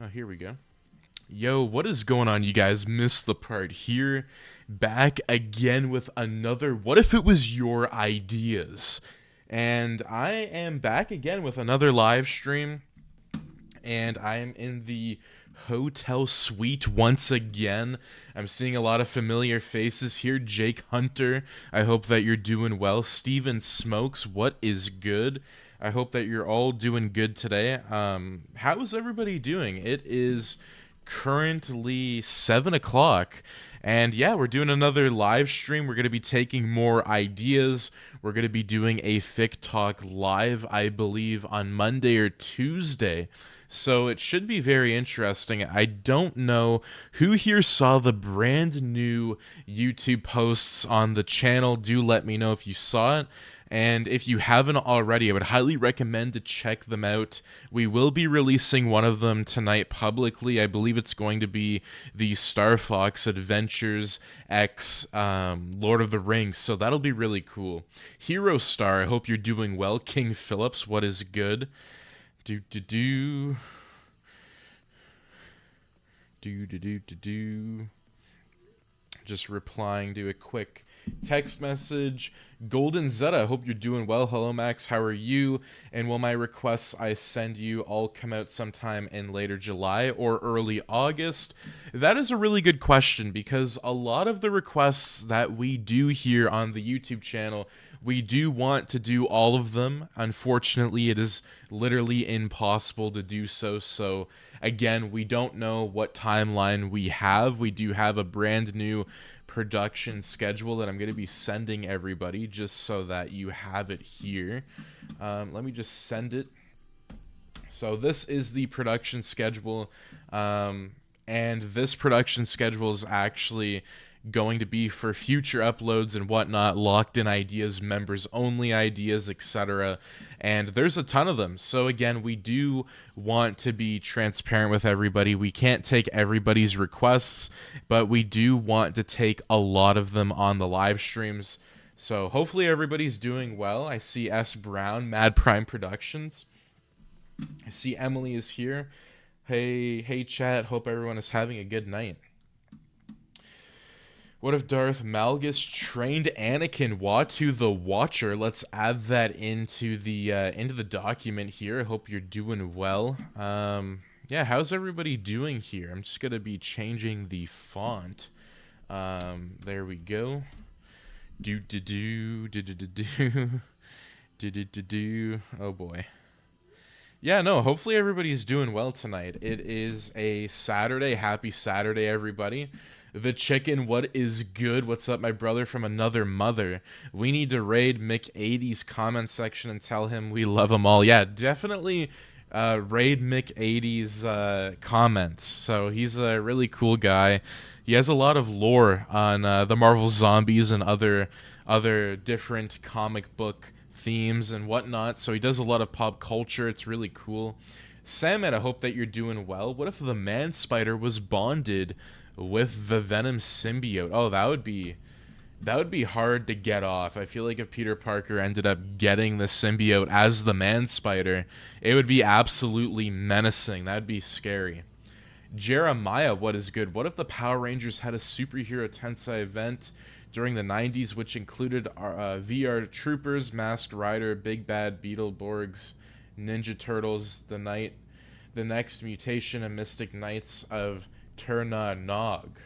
Oh, here we go. Yo, what is going on, you guys? Miss the part here, back again with another What If It Was Your Ideas? And I am back again with another live stream, and I am in the hotel suite once again. I'm seeing a lot of familiar faces here. Jake Hunter, I hope that you're doing well. Steven Smokes, what is good? I hope that you're all doing good today. How is everybody doing? It is currently 7 o'clock. And yeah, we're doing another live stream. We're going to be taking more ideas. We're going to be doing a Fic Talk live, I believe, on Monday or Tuesday. So it should be very interesting. I don't know who here saw the brand new YouTube posts on the channel. Do let me know if you saw it. And if you haven't already, I would highly recommend to check them out. We will be releasing one of them tonight publicly. I believe it's going to be the Star Fox Adventures X Lord of the Rings, so that'll be really cool. Hero Star, I hope you're doing well. King Phillips, what is good? Do do do do do do do do. Just replying to a quick text message. Golden Zeta, I hope you're doing well. Hello Max, how are you? And will my requests I send you all come out sometime in later July or early August? That is a really good question, because a lot of the requests that we do here on the YouTube channel, we do want to do all of them. Unfortunately, it is literally impossible to do so. So again, we don't know what timeline we have. We do have a brand new production schedule that I'm going to be sending everybody, just so that you have it here. Let me just send it. So this is the production schedule, and this production schedule is actually going to be for future uploads and whatnot, locked in ideas, members only ideas, etc. And there's a ton of them. So again, we do want to be transparent with everybody. We can't take everybody's requests, but we do want to take a lot of them on the live streams. So hopefully everybody's doing well. I see S. Brown, Mad Prime Productions. I see Emily is here. Hey chat, hope everyone is having a good night. What if Darth Malgus trained Anakin Watu the Watcher? Let's add that into the document here. I hope you're doing well. Yeah, how's everybody doing here? I'm just gonna be changing the font. There we go. Do do do do do do do do do do do. Oh boy. Yeah, no, hopefully everybody's doing well tonight. It is a Saturday. Happy Saturday, everybody. The Chicken, what is good? What's up, my brother from another mother? We need to raid Mick80's comment section and tell him we love him all. Yeah, definitely raid Mick80's comments. So he's a really cool guy. He has a lot of lore on the Marvel Zombies and other different comic book themes and whatnot. So he does a lot of pop culture. It's really cool. Samet, I hope that you're doing well. What if the Man Spider was bonded with the Venom symbiote? Oh, that would be hard to get off. I feel like if Peter Parker ended up getting the symbiote as the Man Spider, it would be absolutely menacing. That'd be scary. Jeremiah, what is good? What if the Power Rangers had a superhero Tensei event during the 90s, which included VR Troopers, Masked Rider, Big Bad Beetleborgs, Ninja Turtles, the Next Mutation, and Mystic Knights of Turna Nog?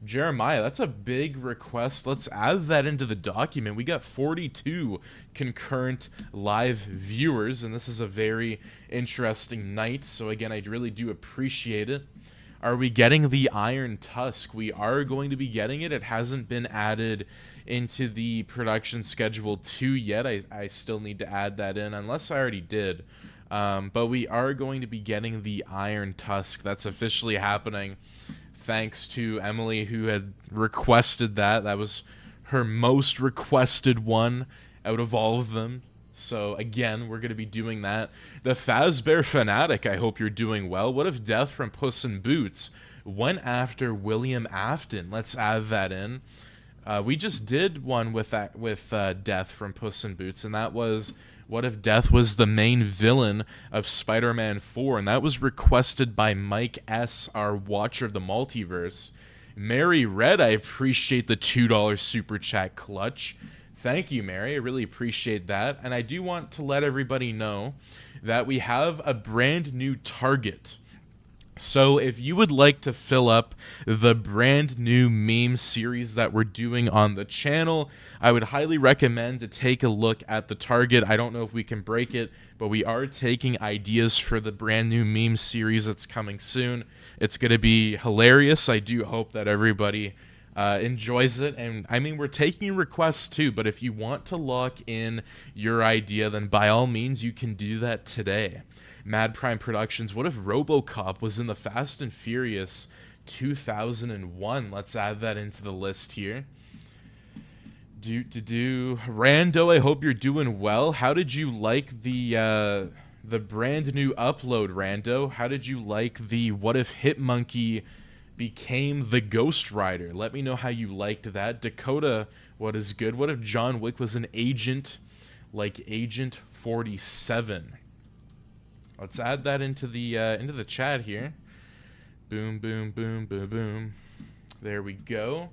Jeremiah, that's a big request. Let's add that into the document. We got 42 concurrent live viewers, and this is a very interesting night. So again, I really do appreciate it. Are we getting the Iron Tusk? We are going to be getting it. It hasn't been added into the production schedule 2 yet. I still need to add that in, unless I already did. But we are going to be getting the Iron Tusk. That's officially happening, thanks to Emily, who had requested that. That was her most requested one out of all of them. So again, we're going to be doing that. The Fazbear Fanatic, I hope you're doing well. What if Death from Puss in Boots went after William Afton? Let's add that in. We just did one with Death from Puss in Boots, and that was What if Death was the main villain of Spider-Man 4? And that was requested by Mike S., our watcher of the Multiverse. Mary Red, I appreciate the $2 super chat clutch. Thank you, Mary. I really appreciate that. And I do want to let everybody know that we have a brand new target. So if you would like to fill up the brand new meme series that we're doing on the channel, I would highly recommend to take a look at the target. I don't know if we can break it, but we are taking ideas for the brand new meme series that's coming soon. It's going to be hilarious. I do hope that everybody enjoys it. And I mean, we're taking requests too, but if you want to lock in your idea, then by all means, you can do that today. Mad Prime Productions, what if RoboCop was in the Fast and Furious 2001? Let's add that into the list here. Rando, I hope you're doing well. How did you like the brand new upload, Rando? How did you like the what if Hitmonkey became the Ghost Rider? Let me know how you liked that. Dakota, what is good? What if John Wick was an agent like Agent 47? Let's add that into the chat here. Boom, boom, boom, boom, boom. There we go.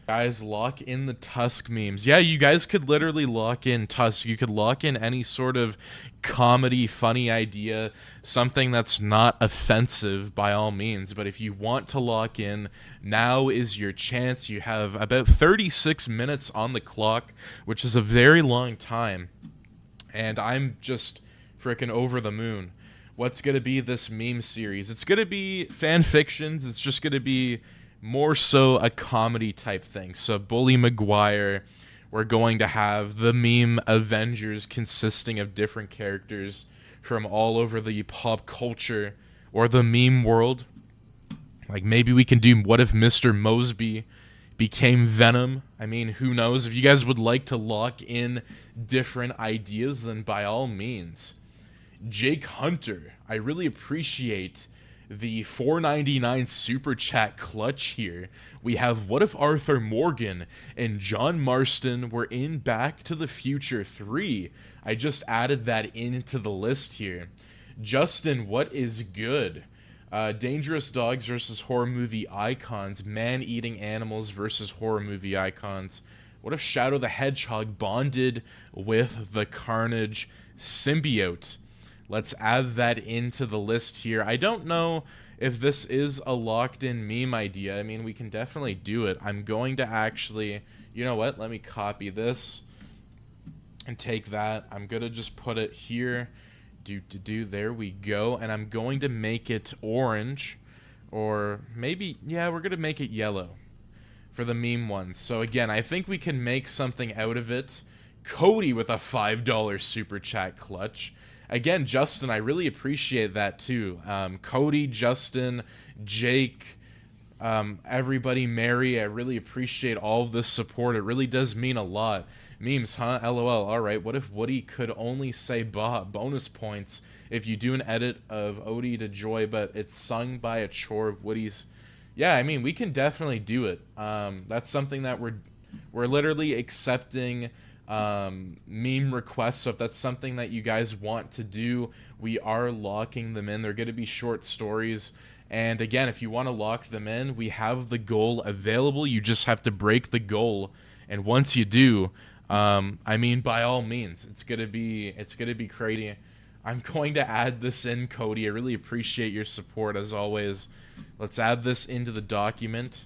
Guys, lock in the Tusk memes. Yeah, you guys could literally lock in Tusk. You could lock in any sort of comedy, funny idea, something that's not offensive by all means. But if you want to lock in, now is your chance. You have about 36 minutes on the clock, which is a very long time. And I'm just freaking over the moon. What's going to be this meme series? It's going to be fan fictions. It's just going to be more so a comedy type thing. So Bully Maguire, we're going to have the meme Avengers consisting of different characters from all over the pop culture or the meme world. Like maybe we can do what if Mr. Mosby became Venom? I mean, who knows? If you guys would like to lock in different ideas, then by all means. Jake Hunter, I really appreciate the $4.99 super chat clutch here. We have what if Arthur Morgan and John Marston were in Back to the Future 3. I just added that into the list here. Justin, what is good? Dangerous Dogs versus horror movie icons. Man-eating animals versus horror movie icons. What if Shadow the Hedgehog bonded with the Carnage symbiote? Let's add that into the list here. I don't know if this is a locked-in meme idea. I mean, we can definitely do it. I'm going to actually... You know what? Let me copy this and take that. I'm going to just put it here. There we go. And I'm going to make it orange. Or maybe... Yeah, we're going to make it yellow for the meme ones. So, again, I think we can make something out of it. Cody with a $5 super chat clutch. Again, Justin, I really appreciate that too. Cody, Justin, Jake, everybody, Mary, I really appreciate all of this support. It really does mean a lot. Memes, huh? LOL. All right, what if Woody could only say bah? Bonus points if you do an edit of Odie to Joy, but it's sung by a chore of Woody's. Yeah, I mean, we can definitely do it. That's something that we're literally accepting meme requests. So if that's something that you guys want to do, we are locking them in. They're going to be short stories. And again, if you want to lock them in, we have the goal available. You just have to break the goal. And once you do, I mean, by all means, it's going to be crazy. I'm going to add this in, Cody. I really appreciate your support as always. Let's add this into the document.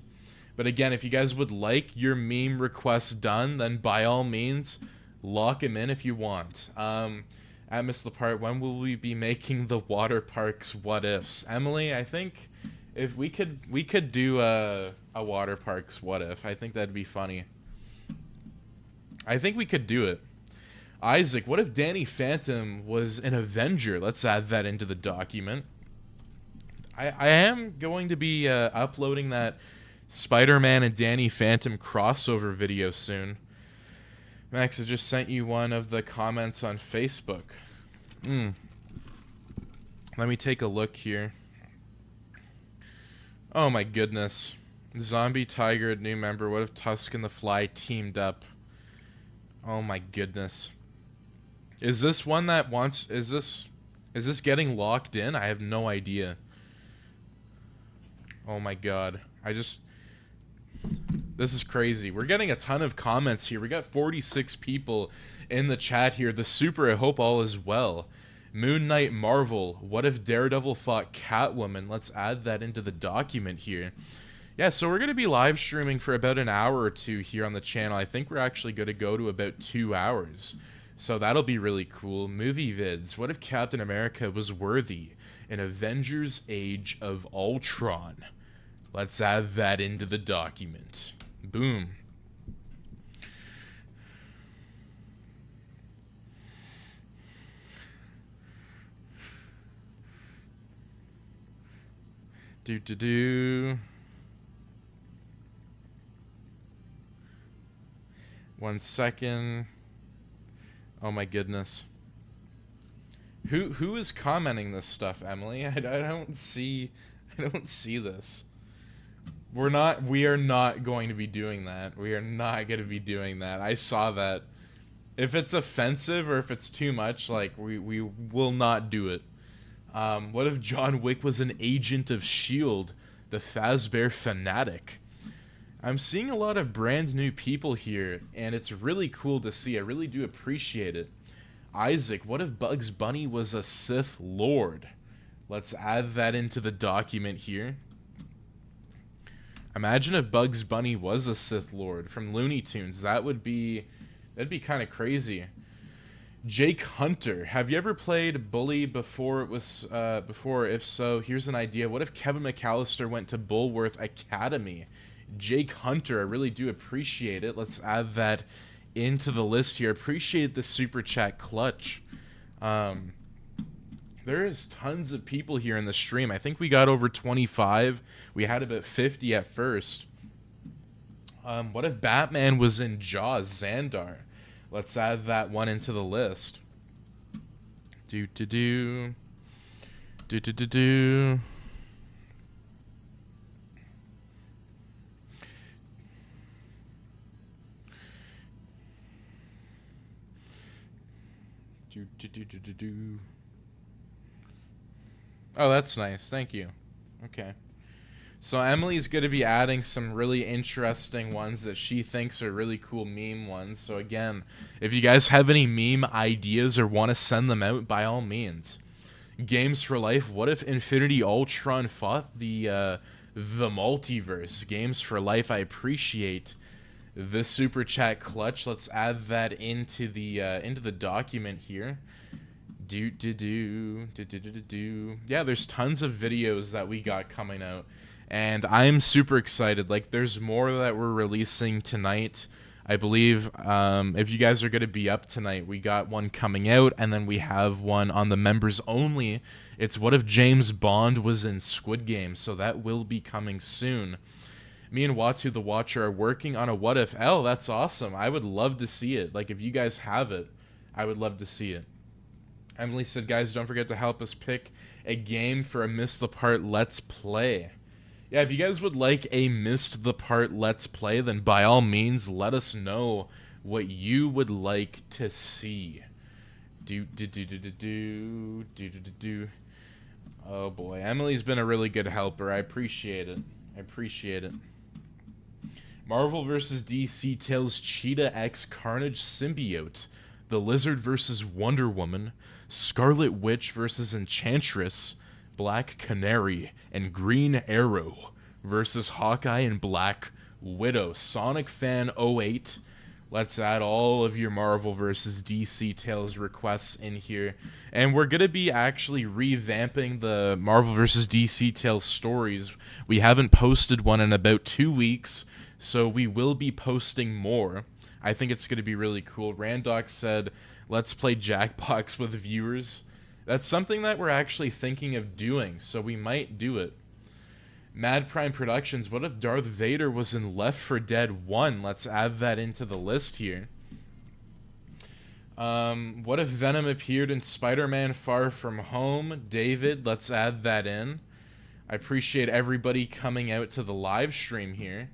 But again, if you guys would like your meme requests done, then by all means, lock them in if you want. At MissedThePart, when will we be making the water parks what ifs? Emily, I think if we could do a water parks what if. I think that'd be funny. I think we could do it. Isaac, what if Danny Phantom was an Avenger? Let's add that into the document. I am going to be uploading that Spider-Man and Danny Phantom crossover video soon. Max, I just sent you one of the comments on Facebook. Let me take a look here. Oh my goodness. Zombie Tiger, new member. What if Tusk and the Fly teamed up? Oh my goodness. Is this one that wants... Is this getting locked in? I have no idea. Oh my god. This is crazy. We're getting a ton of comments here. We got 46 people in the chat here. The super, I hope all is well. Moon Knight Marvel. What if Daredevil fought Catwoman? Let's add that into the document here. Yeah, so we're going to be live streaming for about an hour or two here on the channel. I think we're actually going to go to about 2 hours. So that'll be really cool. Movie vids. What if Captain America was worthy in Avengers Age of Ultron? Let's add that into the document. Boom. Do. 1 second. Oh my goodness. Who is commenting this stuff, Emily? I don't see this. We are not going to be doing that. We are not going to be doing that. I saw that. If it's offensive or if it's too much, like, we will not do it. What if John Wick was an agent of S.H.I.E.L.D., the Fazbear fanatic? I'm seeing a lot of brand new people here, and it's really cool to see. I really do appreciate it. Isaac, what if Bugs Bunny was a Sith Lord? Let's add that into the document here. Imagine if Bugs Bunny was a Sith Lord from Looney Tunes. That'd be kind of crazy. Jake Hunter, have you ever played Bully before it was before? If so, here's an idea. What if Kevin McAllister went to Bulworth Academy? Jake Hunter, I really do appreciate it. Let's add that into the list here. Appreciate the super chat clutch. There is tons of people here in the stream. I think we got over 25. We had about 50 at first. What if Batman was in Jaws, Xandar? Let's add that one into the list. Do. Oh, that's nice. Thank you. Okay. So Emily's going to be adding some really interesting ones that she thinks are really cool meme ones. So again, if you guys have any meme ideas or want to send them out, by all means. Games for Life. What if Infinity Ultron fought the Multiverse? Games for Life. I appreciate the super chat clutch. Let's add that into the document here. Yeah, there's tons of videos that we got coming out, and I'm super excited. Like, there's more that we're releasing tonight. I believe if you guys are going to be up tonight, we got one coming out, and then we have one on the members only. It's What If James Bond was in Squid Game, so that will be coming soon. Me and Watu the Watcher are working on a What If. Oh, that's awesome. I would love to see it. Like, if you guys have it, I would love to see it. Emily said, guys, don't forget to help us pick a game for a Missed the Part Let's Play. Yeah, if you guys would like a Missed the Part Let's Play, then by all means, let us know what you would like to see. Oh boy, Emily's been a really good helper. I appreciate it. Marvel vs. DC Tales Cheetah X Carnage Symbiote. The Lizard vs. Wonder Woman. Scarlet Witch versus Enchantress, Black Canary, and Green Arrow versus Hawkeye and Black Widow. Sonic Fan 08. Let's add all of your Marvel vs. DC Tales requests in here. And we're going to be actually revamping the Marvel vs. DC Tales stories. We haven't posted one in about 2 weeks, so we will be posting more. I think it's going to be really cool. Randox said, let's play Jackbox with viewers. That's something that we're actually thinking of doing, so we might do it. Mad Prime Productions, what if Darth Vader was in Left 4 Dead 1? Let's add that into the list here. What if Venom appeared in Spider-Man Far From Home? David, let's add that in. I appreciate everybody coming out to the live stream here.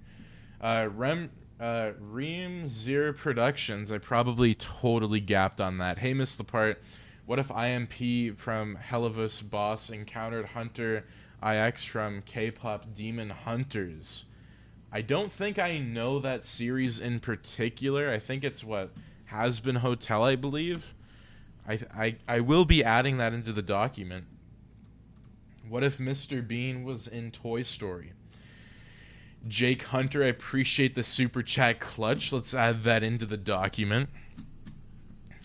Ream Zero Productions. I probably totally gapped on that. Hey, Miss the Part. What if IMP from Hellavus Boss encountered Hunter IX from K-pop Demon Hunters? I don't think I know that series in particular. I think it's what Has Been Hotel, I believe. I will be adding that into the document. What if Mr. Bean was in Toy Story? Jake Hunter, I appreciate the super chat clutch. Let's add that into the document.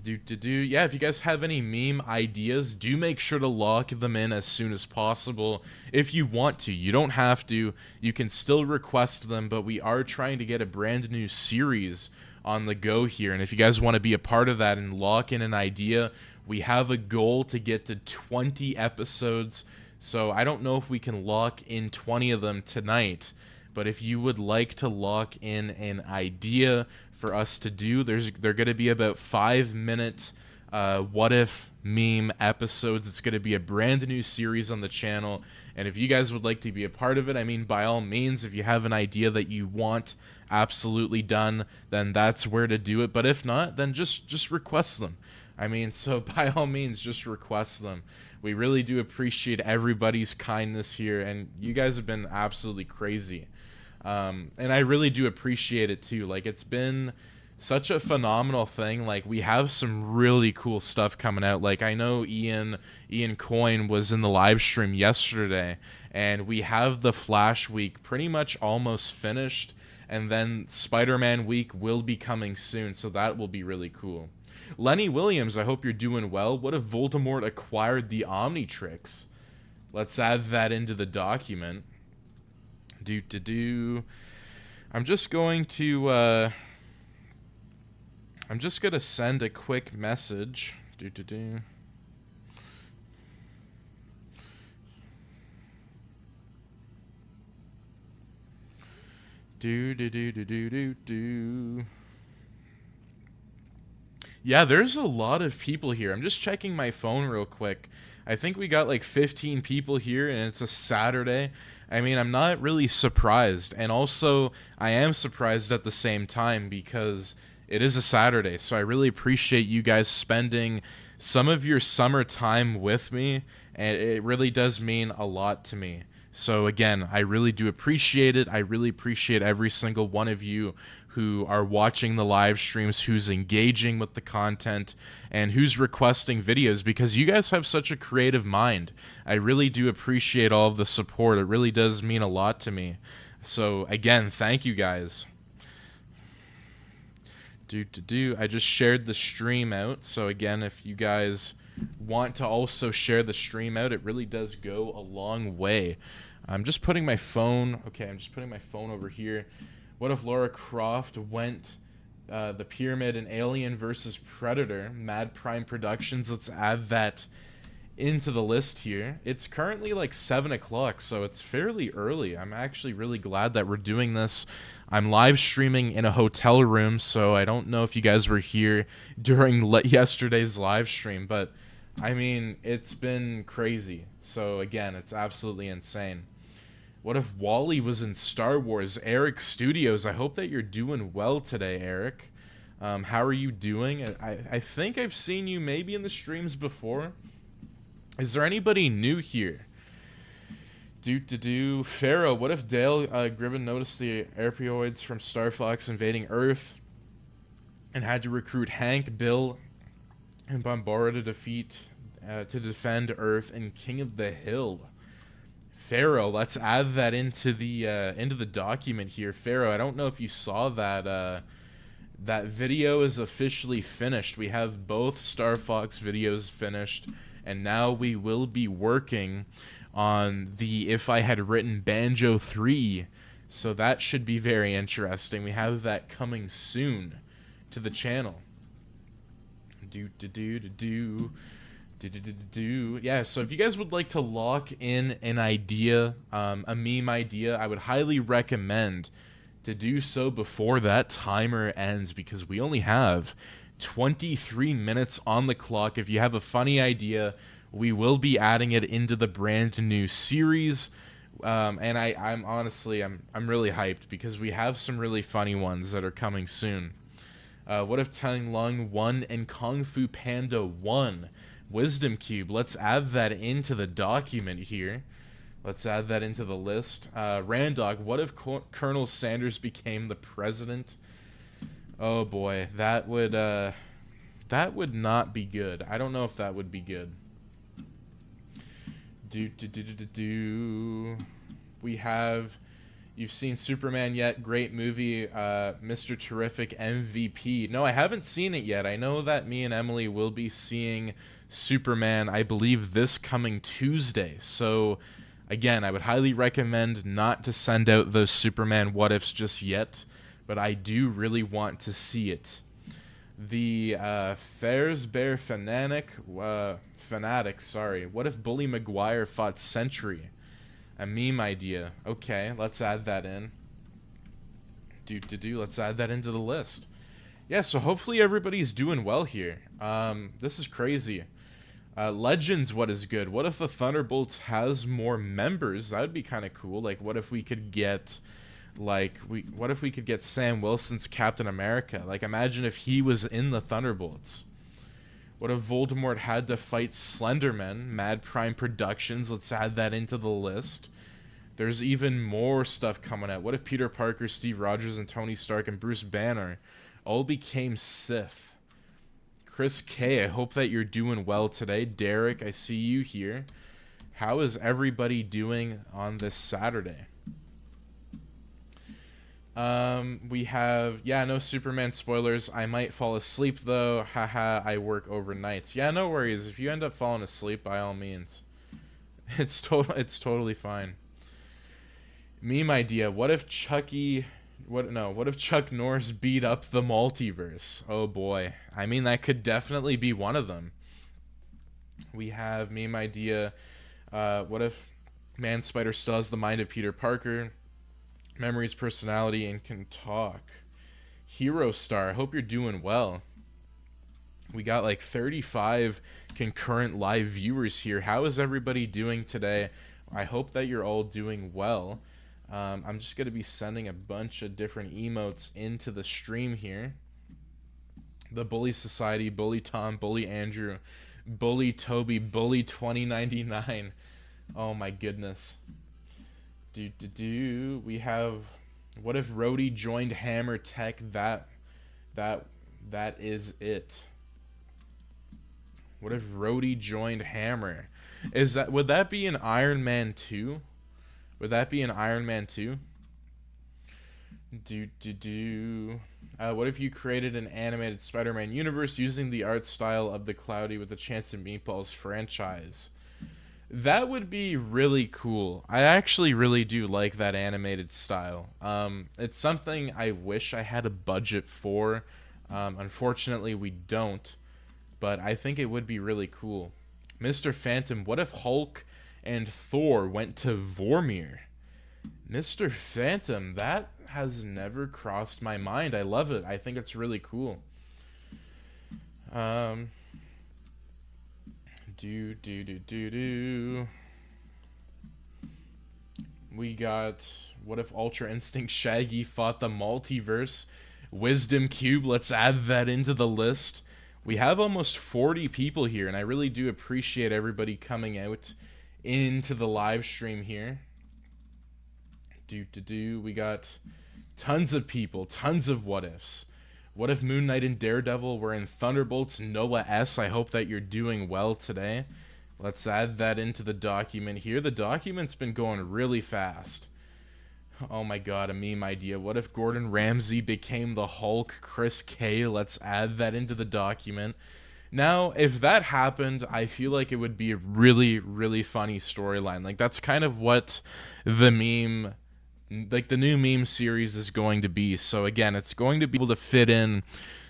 Yeah, if you guys have any meme ideas, do make sure to lock them in as soon as possible if you want to. You don't have to. You can still request them, but we are trying to get a brand new series on the go here. And if you guys want to be a part of that and lock in an idea, we have a goal to get to 20 episodes. So I don't know if we can lock in 20 of them tonight. But if you would like to lock in an idea for us to do, they're going to be about 5-minute what if meme episodes. It's going to be a brand new series on the channel. And if you guys would like to be a part of it, I mean, by all means, if you have an idea that you want absolutely done, then that's where to do it. But if not, then just request them. I mean, so by all means, just request them. We really do appreciate everybody's kindness here, and you guys have been absolutely crazy. And I really do appreciate it too. Like, it's been such a phenomenal thing. Like, we have some really cool stuff coming out. Like, I know Ian Coyne was in the live stream yesterday, and we have the Flash week pretty much almost finished, and then Spider-Man week will be coming soon, so that will be really cool. Lenny Williams, I hope you're doing well. What if Voldemort acquired the Omnitrix? Let's add that into the document. I'm just going to send a quick message. Yeah, there's a lot of people here. I'm just checking my phone real quick. I think we got like 15 people here, and it's a Saturday. I mean, I'm not really surprised. And also, I am surprised at the same time because it is a Saturday. So I really appreciate you guys spending some of your summer time with me. And it really does mean a lot to me. So again, I really do appreciate it. I really appreciate every single one of you who are watching the live streams, who's engaging with the content, and who's requesting videos, because you guys have such a creative mind. I really do appreciate all of the support. It really does mean a lot to me. So again, thank you guys. I just shared the stream out. So again, if you guys want to also share the stream out, it really does go a long way. I'm just putting my phone. Okay, I'm just putting my phone over here. What if Lara Croft went the Pyramid and Alien versus Predator? Mad Prime Productions. Let's add that into the list here. It's currently like 7 o'clock, so it's fairly early. I'm actually really glad that we're doing this. I'm live streaming in a hotel room, so I don't know if you guys were here during yesterday's live stream, but I mean, it's been crazy. So again, it's absolutely insane. What if Wally was in Star Wars? Eric Studios, I hope that you're doing well today, Eric. How are you doing? I think I've seen you maybe in the streams before. Is there anybody new here? Pharaoh, what if Dale Gribben noticed the Arpeoids from Star Fox invading Earth and had to recruit Hank, Bill, and Bombara to defend Earth and King of the Hill? Pharaoh, let's add that into the document here. Pharaoh, I don't know if you saw that. That video is officially finished. We have both Star Fox videos finished, and now we will be working on the If I Had Written Banjo 3. So that should be very interesting. We have that coming soon to the channel. Yeah, so if you guys would like to lock in an idea, a meme idea, I would highly recommend to do so before that timer ends, because we only have 23 minutes on the clock. If you have a funny idea, we will be adding it into the brand new series. And I'm honestly, I'm really hyped because we have some really funny ones that are coming soon. What if Tang Lung 1 and Kung Fu Panda 1? Wisdom Cube. Let's add that into the document here. Let's add that into the list. Randog, what if Colonel Sanders became the president? Oh boy, that would not be good. I don't know if that would be good. We have, you've seen Superman yet? Great movie. Mr. Terrific MVP. No, I haven't seen it yet. I know that me and Emily will be seeing Superman, I believe, this coming Tuesday. So again, I would highly recommend not to send out those Superman what ifs just yet, but I do really want to see it. The Fairs Bear Fanatic, sorry. What if Bully Maguire fought Sentry? A meme idea. Okay, let's add that in. Let's add that into the list. Yeah, so hopefully everybody's doing well here. This is crazy. Legends, what is good? What if the Thunderbolts has more members? That would be kind of cool. Like, what if we could get, what if we could get Sam Wilson's Captain America? Like, imagine if he was in the Thunderbolts. What if Voldemort had to fight Slenderman? Mad Prime Productions, let's add that into the list. There's even more stuff coming out. What if Peter Parker, Steve Rogers, and Tony Stark, and Bruce Banner all became Sith? Chris K, I hope that you're doing well today. Derek, I see you here. How is everybody doing on this Saturday? We have, yeah, no Superman spoilers. I might fall asleep though. Haha, I work overnights. Yeah, no worries. If you end up falling asleep, by all means. It's totally fine. Meme idea. What if Chuck Norris beat up the multiverse? Oh boy. I mean, that could definitely be one of them. We have meme idea. What if Man Spider still has the mind of Peter Parker, memories, personality, and can talk? Hero Star, I hope you're doing well. We got like 35 concurrent live viewers here. How is everybody doing today? I hope that you're all doing well. I'm just going to be sending a bunch of different emotes into the stream here. The Bully Society, Bully Tom, Bully Andrew, Bully Toby, Bully 2099. Oh my goodness. We have, what if Rhodey joined Hammer Tech? That is it. What if Rhodey joined Hammer? Would that be an Iron Man 2? Would that be an Iron Man 2? What if you created an animated Spider-Man universe using the art style of the Cloudy with a Chance of Meatballs franchise? That would be really cool. I actually really do like that animated style. It's something I wish I had a budget for. Unfortunately, we don't. But I think it would be really cool. Mr. Phantom, what if Hulk and Thor went to Vormir? Mr. Phantom, that has never crossed my mind. I love it. I think it's really cool. We got, what if Ultra Instinct Shaggy fought the Multiverse? Wisdom Cube, let's add that into the list. We have almost 40 people here, and I really do appreciate everybody coming out into the live stream here. We got tons of people, tons of what ifs. What if Moon Knight and Daredevil were in Thunderbolts? Noah S, I hope that you're doing well today. Let's add that into the document here. The document's been going really fast. Oh my god, a meme idea. What if Gordon Ramsay became the Hulk? Chris K, let's add that into the document. Now, if that happened, I feel like it would be a really, really funny storyline. Like, that's kind of what the meme, like the new meme series is going to be. So again, it's going to be able to fit in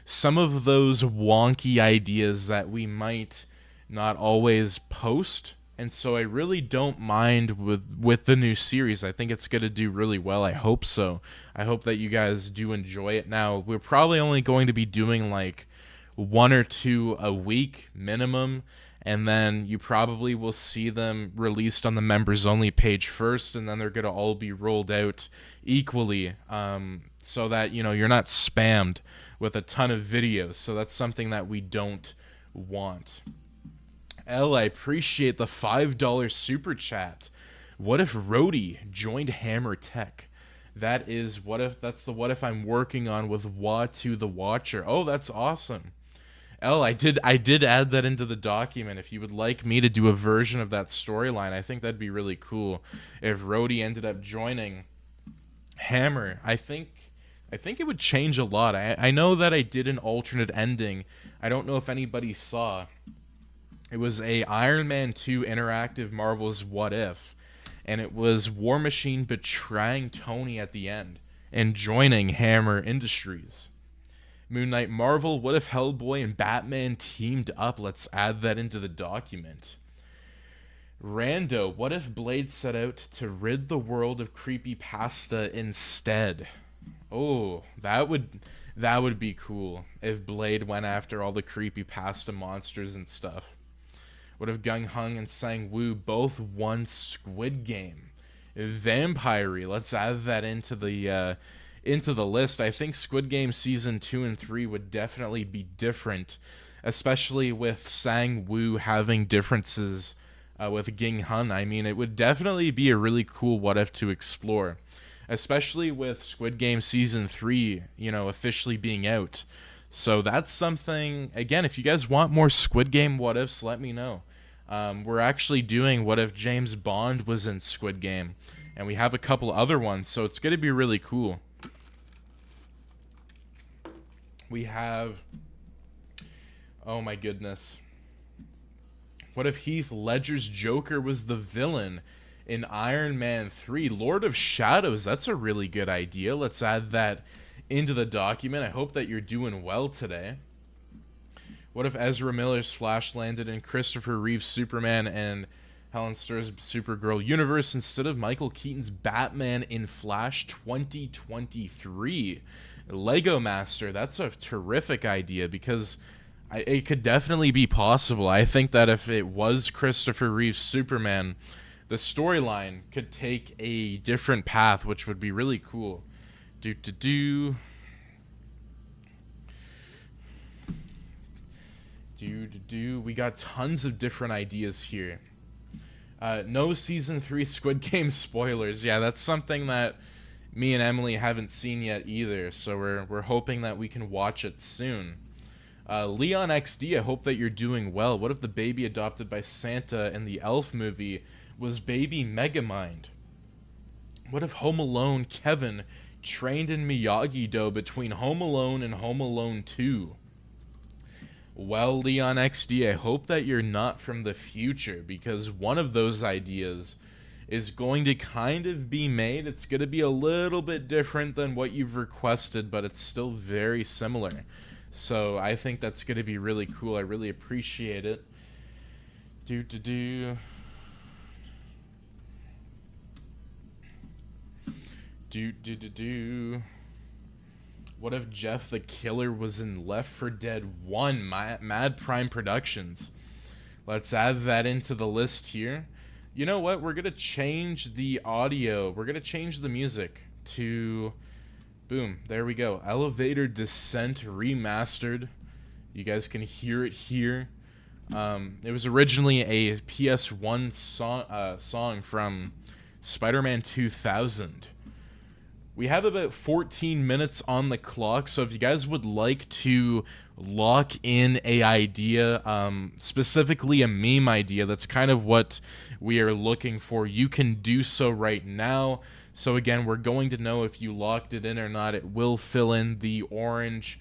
some of those wonky ideas that we might not always post. And so I really don't mind with the new series. I think it's going to do really well. I hope so. I hope that you guys do enjoy it. Now, we're probably only going to be doing like 1 or 2 a week minimum. and then you probably will see them released on the members only page first, and then they're going to all be rolled out equally, so that, you know, you're not spammed with a ton of videos. So that's something that we don't want. I appreciate the $5 super chat. What if Rhodey joined Hammer Tech? That is that's the what if I'm working on with Watu the Watcher. Oh, that's awesome. I did add that into the document. If you would like me to do a version of that storyline, I think that'd be really cool. If Rhodey ended up joining Hammer, I think it would change a lot. I know that I did an alternate ending. I don't know if anybody saw. It was a Iron Man 2 interactive Marvel's What If, and it was War Machine betraying Tony at the end and joining Hammer Industries. Moon Knight Marvel, what if Hellboy and Batman teamed up? Let's add that into the document. Rando, what if Blade set out to rid the world of creepypasta instead? Oh, that would be cool if Blade went after all the creepypasta monsters and stuff. What if Gung Hung and Sang Woo both won Squid Game? Vampire, let's add that into the list. I think Squid Game season 2 and 3 would definitely be different, especially with Sang Woo having differences with Ging Hun. I mean, it would definitely be a really cool what if to explore, especially with Squid Game season 3, you know, officially being out. So that's something, again, if you guys want more Squid Game what ifs, let me know. We're actually doing what if James Bond was in Squid Game, and we have a couple other ones, so it's going to be really cool. We have, oh my goodness, what if Heath Ledger's Joker was the villain in Iron Man 3? Lord of Shadows, that's a really good idea. Let's add that into the document. I hope that you're doing well today. What if Ezra Miller's Flash landed in Christopher Reeve's Superman and Helen Stur's Supergirl universe instead of Michael Keaton's Batman in Flash 2023? Lego Master, that's a terrific idea, because it could definitely be possible. I think that if it was Christopher Reeve's Superman, the storyline could take a different path, which would be really cool. We got tons of different ideas here. No season 3 Squid Game spoilers. Yeah, that's something that me and Emily haven't seen yet either, so we're hoping that we can watch it soon. Leon XD, I hope that you're doing well. What if the baby adopted by Santa in the Elf movie was baby Megamind? What if Home Alone Kevin trained in Miyagi-Do between Home Alone and Home Alone 2? Well, Leon XD, I hope that you're not from the future, because one of those ideas is going to kind of be made. It's going to be a little bit different than what you've requested, but it's still very similar. So I think that's going to be really cool. I really appreciate it. What if Jeff the Killer was in Left 4 Dead 1 Mad Prime Productions? Let's add that into the list here. You know what? We're going to change the audio. We're going to change the music to... Boom. There we go. Elevator Descent Remastered. You guys can hear it here. It was originally a PS1 song from Spider-Man 2000. We have about 14 minutes on the clock, so if you guys would like to lock in a idea, specifically a meme idea, that's kind of what we are looking for, you can do so right now. So again, we're going to know if you locked it in or not. It will fill in the orange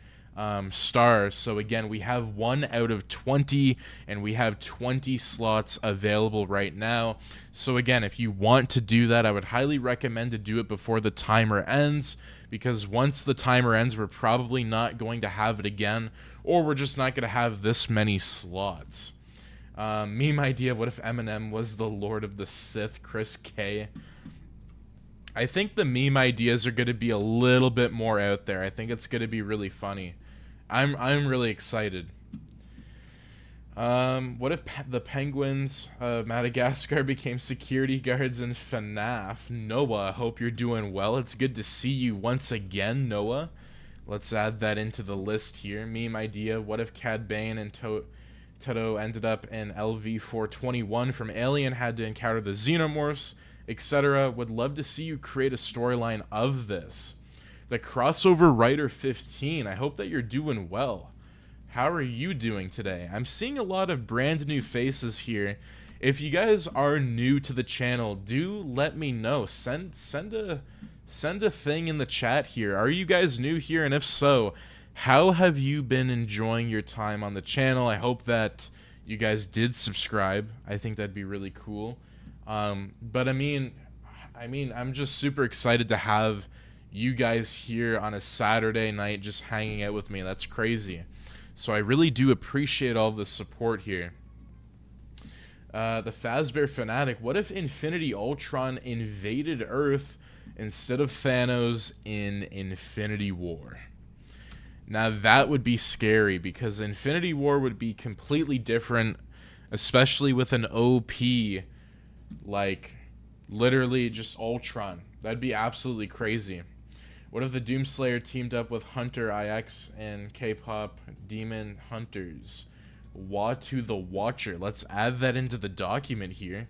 stars. So again, we have 1 out of 20, and we have 20 slots available right now. So again, if you want to do that, I would highly recommend to do it before the timer ends, because once the timer ends, we're probably not going to have it again, or we're just not going to have this many slots. Meme idea, what if Eminem was the Lord of the Sith, Chris K? I think the meme ideas are going to be a little bit more out there. I think it's going to be really funny. I'm really excited. What if the penguins of Madagascar became security guards in FNAF? Noah, hope you're doing well. It's good to see you once again, Noah. Let's add that into the list here. Meme idea, what if Cad Bane and Toto ended up in LV-421 from Alien, had to encounter the Xenomorphs, etc. Would love to see you create a storyline of this. The Crossover Writer 15, I hope that you're doing well. How are you doing today? I'm seeing a lot of brand new faces here. If you guys are new to the channel, do let me know. Send a thing in the chat here. Are you guys new here? And if so, how have you been enjoying your time on the channel? I hope that you guys did subscribe. I think that'd be really cool. But I mean, I'm just super excited to have you guys here on a Saturday night just hanging out with me. That's crazy. So I really do appreciate all the support here. The Fazbear Fanatic. What if Infinity Ultron invaded Earth instead of Thanos in Infinity War? Now that would be scary, because Infinity War would be completely different, especially with an OP, like, literally just Ultron. That'd be absolutely crazy. What if the Doomslayer teamed up with Hunter IX and K-pop Demon Hunters? Watu the Watcher. Let's add that into the document here.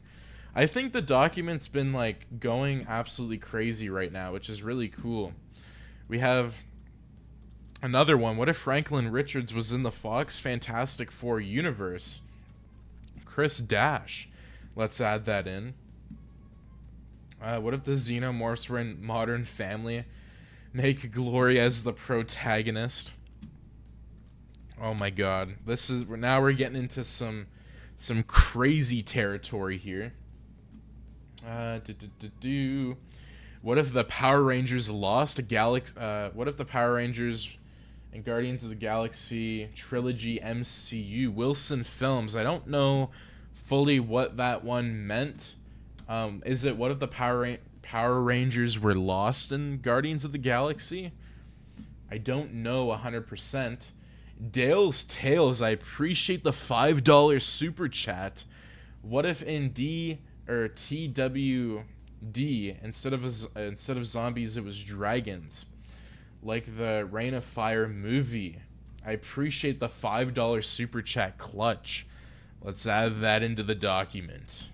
I think the document's been like going absolutely crazy right now, which is really cool. We have another one. What if Franklin Richards was in the Fox Fantastic Four universe? Chris Dash. Let's add that in. What if the Xenomorphs were in Modern Family? Make Glory as the protagonist. Oh my god. Now we're getting into some crazy territory here. What if the Power Rangers lost a galaxy? What if the Power Rangers and Guardians of the Galaxy trilogy MCU Wilson Films? I don't know fully what that one meant. Is it what if the Power Rangers were lost in Guardians of the Galaxy? I don't know 100%. Dale's Tales, I appreciate the $5 super chat. What if in TWD instead of zombies it was dragons, like the Reign of Fire movie? I appreciate the $5 super chat clutch. Let's add that into the document.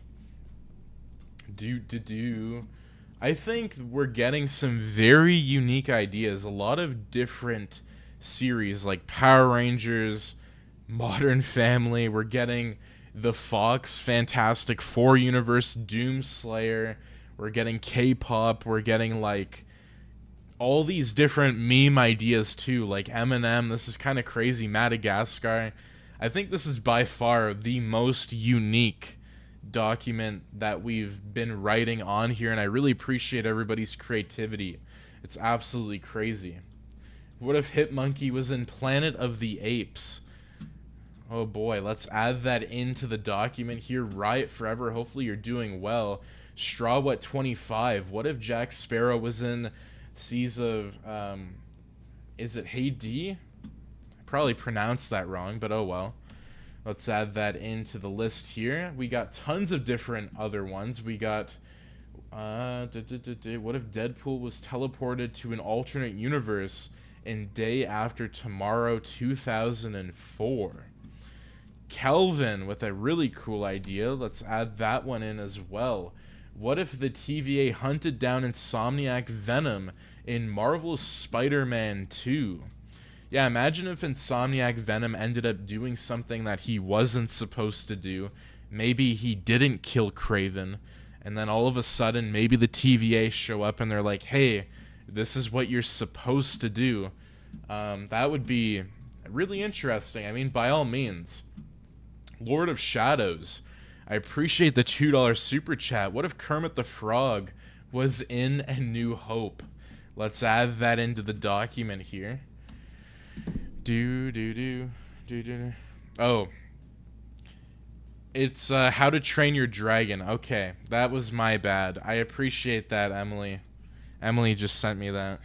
I think we're getting some very unique ideas. A lot of different series like Power Rangers, Modern Family. We're getting the Fox Fantastic Four universe, Doomslayer. We're getting K-pop. We're getting like all these different meme ideas too, like Eminem. This is kind of crazy. Madagascar. I think this is by far the most unique document that we've been writing on here, and I really appreciate everybody's creativity. It's absolutely crazy. What if Hitmonkey was in Planet of the Apes? Oh boy, let's add that into the document here. Riot Forever, hopefully you're doing well. Strawwet25, what if Jack Sparrow was in Seas of, is it Hey-D? I probably pronounced that wrong, but oh well. Let's add that into the list here. We got tons of different other ones. We got, what if Deadpool was teleported to an alternate universe in Day After Tomorrow 2004? Kelvin with a really cool idea. Let's add that one in as well. What if the TVA hunted down Insomniac Venom in Marvel's Spider-Man 2? Yeah, imagine if Insomniac Venom ended up doing something that he wasn't supposed to do. Maybe he didn't kill Kraven, and then all of a sudden maybe the TVA show up and they're like, hey, this is what you're supposed to do. That would be really interesting. I mean, by all means. Lord of Shadows, I appreciate the $2 super chat. What if Kermit the Frog was in A New Hope? Let's add that into the document here. Oh, it's How to Train Your Dragon. Okay, that was my bad. I appreciate that, Emily. Emily just sent me that.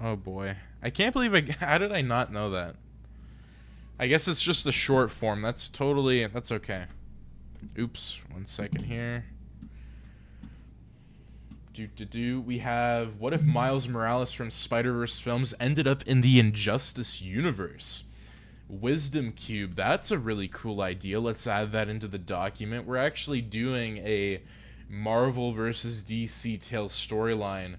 Oh boy. I can't believe how did I not know that? I guess it's just the short form. That's okay. Oops, 1 second here. We have, what if Miles Morales from Spider-Verse films ended up in the Injustice universe? Wisdom Cube, that's a really cool idea. Let's add that into the document. We're actually doing a Marvel versus DC Tales storyline,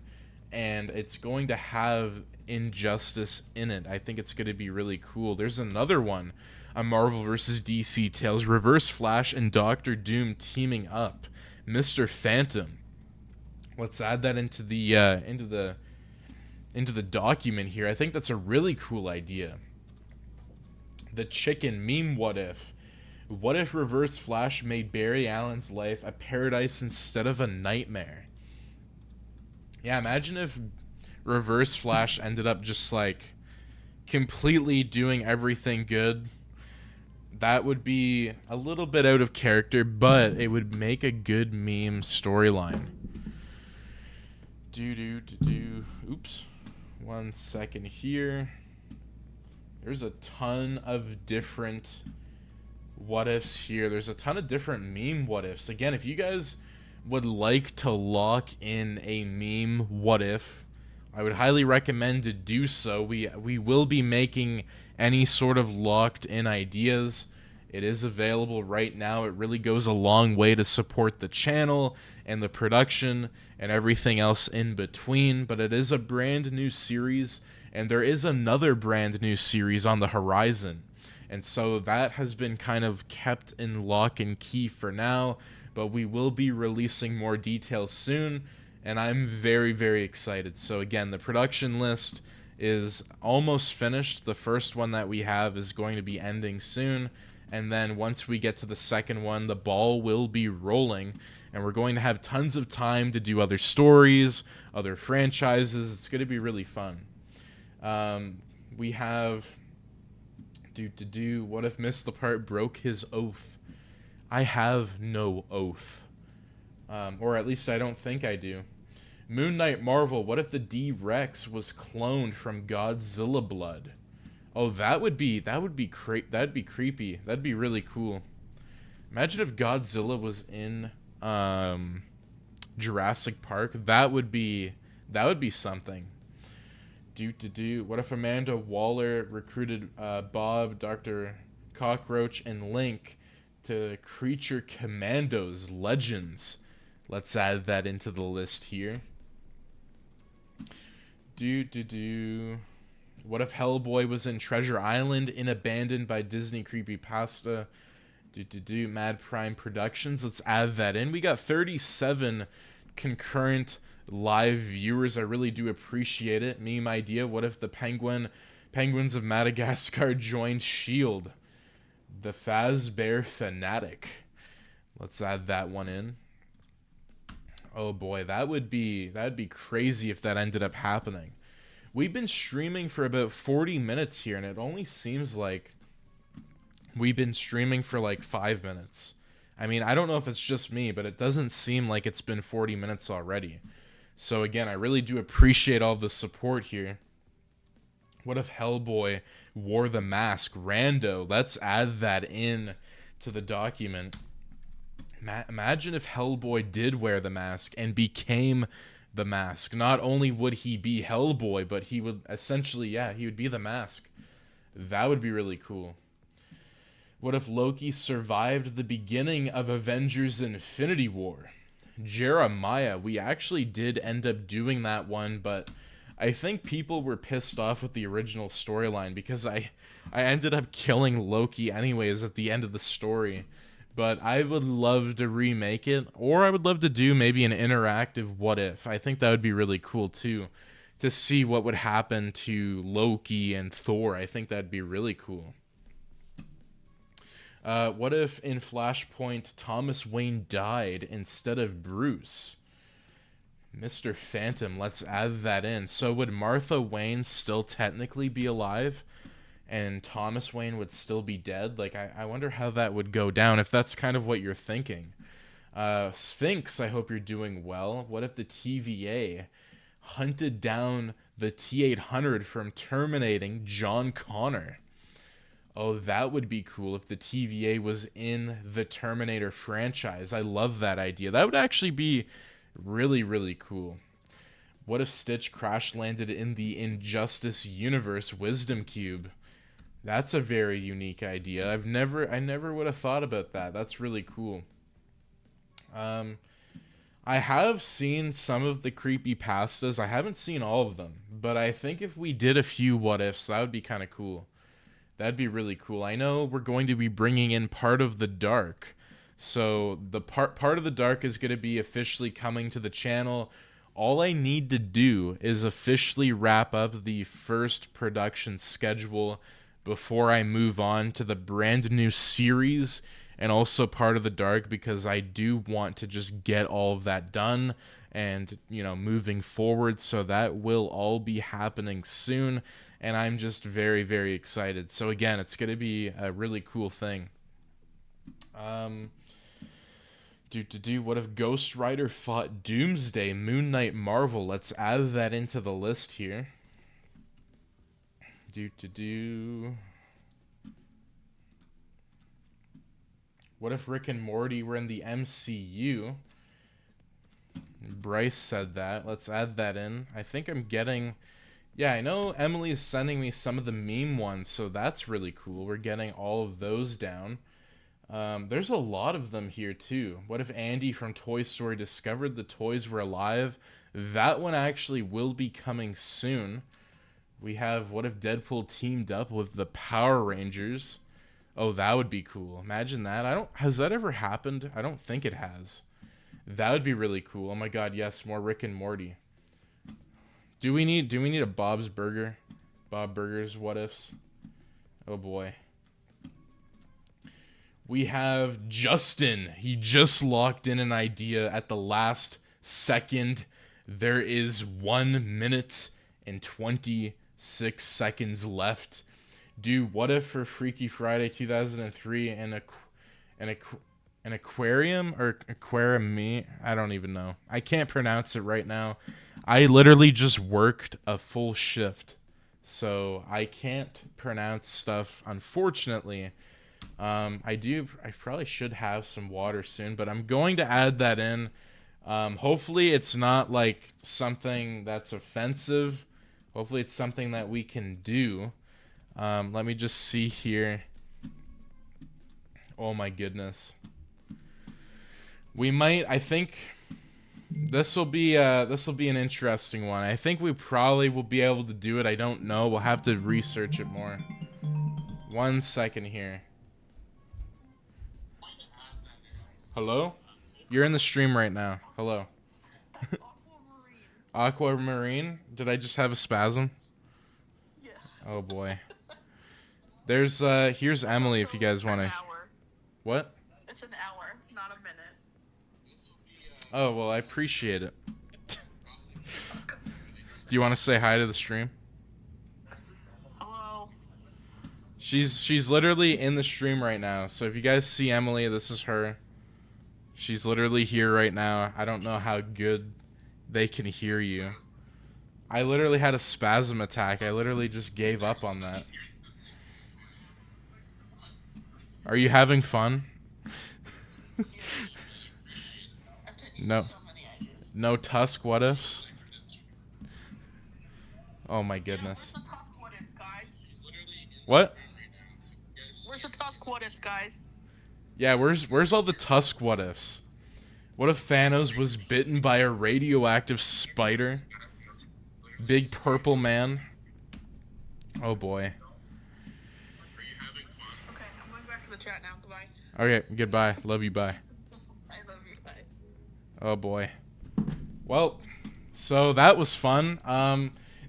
and it's going to have Injustice in it. I think it's going to be really cool. There's another one, a Marvel versus DC Tales, Reverse Flash and Doctor Doom teaming up, Mr. Phantom. Let's add that into the document here. I think that's a really cool idea. The chicken meme, what if? What if Reverse Flash made Barry Allen's life a paradise instead of a nightmare? Yeah, imagine if Reverse Flash ended up just like completely doing everything good. That would be a little bit out of character, but it would make a good meme storyline. Oops. 1 second here. There's a ton of different what ifs here. There's a ton of different meme what ifs. Again, if you guys would like to lock in a meme what if, I would highly recommend to do so. We will be making any sort of locked in ideas. It is available right now. It really goes a long way to support the channel and the production and everything else in between, but it is a brand new series, and there is another brand new series on the horizon. And so that has been kind of kept in lock and key for now, but we will be releasing more details soon, and I'm very, very excited. So again, the production list is almost finished. The first one that we have is going to be ending soon, and then once we get to the second one, the ball will be rolling, and we're going to have tons of time to do other stories, other franchises. It's going to be really fun. We have what if MissedThePart broke his oath? I have no oath, or at least I don't think I do. Moon Knight Marvel, what if the D-Rex was cloned from Godzilla blood? Oh, that'd be creepy. That'd be really cool. Imagine if Godzilla was in Jurassic Park. That would be something. What if Amanda Waller recruited Bob, Dr. Cockroach, and Link to Creature Commandos Legends? Let's add that into the list here. What if Hellboy was in Treasure Island in Abandoned by Disney Creepypasta? Mad Prime Productions. Let's add that in. We got 37 concurrent live viewers. I really do appreciate it. Meme idea. What if the Penguins of Madagascar joined S.H.I.E.L.D.? The Fazbear Fanatic. Let's add that one in. Oh boy, that'd be crazy if that ended up happening. We've been streaming for about 40 minutes here, and it only seems like we've been streaming for like 5 minutes. I mean, I don't know if it's just me, but it doesn't seem like it's been 40 minutes already. So again, I really do appreciate all the support here. What if Hellboy wore the mask? Rando. Let's add that in to the document. Imagine if Hellboy did wear the mask and became the mask. Not only would he be Hellboy, but he would essentially, he would be the mask. That would be really cool. What if Loki survived the beginning of Avengers Infinity War? Jeremiah, we actually did end up doing that one, but I think people were pissed off with the original storyline because I ended up killing Loki anyways at the end of the story. But I would love to remake it, or I would love to do maybe an interactive what if. I think that would be really cool too, to see what would happen to Loki and Thor. I think that'd be really cool. What if in Flashpoint Thomas Wayne died instead of Bruce? Mr. Phantom, let's add that in. So would Martha Wayne still technically be alive and Thomas Wayne would still be dead? Like, I wonder how that would go down if that's kind of what you're thinking. Sphinx, I hope you're doing well. What if the TVA hunted down the T-800 from terminating John Connor. Oh, that would be cool if the TVA was in the Terminator franchise. I love that idea. That would actually be really, really cool. What if Stitch crash landed in the Injustice Universe Wisdom Cube? That's a very unique idea. I never would have thought about that. That's really cool. I have seen some of the creepypastas. I haven't seen all of them, but I think if we did a few what ifs, that would be kind of cool. That'd be really cool. I know we're going to be bringing in Part of the Dark. So the part of the Dark is going to be officially coming to the channel. All I need to do is officially wrap up the first production schedule before I move on to the brand new series and also Part of the Dark, because I do want to just get all of that done and, you know, moving forward. So that will all be happening soon. And I'm just very, very excited. So again, it's going to be a really cool thing. What if Ghost Rider fought Doomsday, Moon Knight, Marvel? Let's add that into the list here. What if Rick and Morty were in the MCU? Bryce said that. Let's add that in. I think I'm getting... Yeah, I know Emily is sending me some of the meme ones, so that's really cool. We're getting all of those down. There's a lot of them here, too. What if Andy from Toy Story discovered the toys were alive? That one actually will be coming soon. We have, what if Deadpool teamed up with the Power Rangers? Oh, that would be cool. Imagine that. Has that ever happened? I don't think it has. That would be really cool. Oh my god, yes, more Rick and Morty. Do we need a Bob's Burger? Bob Burgers, what ifs? Oh boy. We have Justin. He just locked in an idea at the last second. There is 1 minute and 26 seconds left. What if for Freaky Friday 2003 an aquarium or aquarium me? I don't even know. I can't pronounce it right now. I literally just worked a full shift, so I can't pronounce stuff, unfortunately. I probably should have some water soon, but I'm going to add that in. Hopefully it's not like something that's offensive. Hopefully it's something that we can do. Let me just see here. Oh my goodness. I think this will be an interesting one. I think we probably will be able to do it. I don't know. We'll have to research it more. 1 second here. Hello? You're in the stream right now. Hello. Aquamarine? Did I just have a spasm? Yes. Oh boy. Here's Emily if you guys want to. What? It's an hour, not a minute. Oh, well, I appreciate it. Do you want to say hi to the stream? Hello. She's literally in the stream right now. So if you guys see Emily, this is her. She's literally here right now. I don't know how good they can hear you. I literally had a spasm attack. I literally just gave up on that. Are you having fun? No. No Tusk what ifs? Oh my goodness. Where's the Tusk what ifs, guys? What? Where's the Tusk what ifs, guys? Yeah, where's all the Tusk what ifs? What if Thanos was bitten by a radioactive spider? Big purple man? Oh boy. Okay, I'm going back to the chat now. Goodbye. Okay, goodbye. Love you, bye. I love you, bye. Oh boy. Well, so that was fun.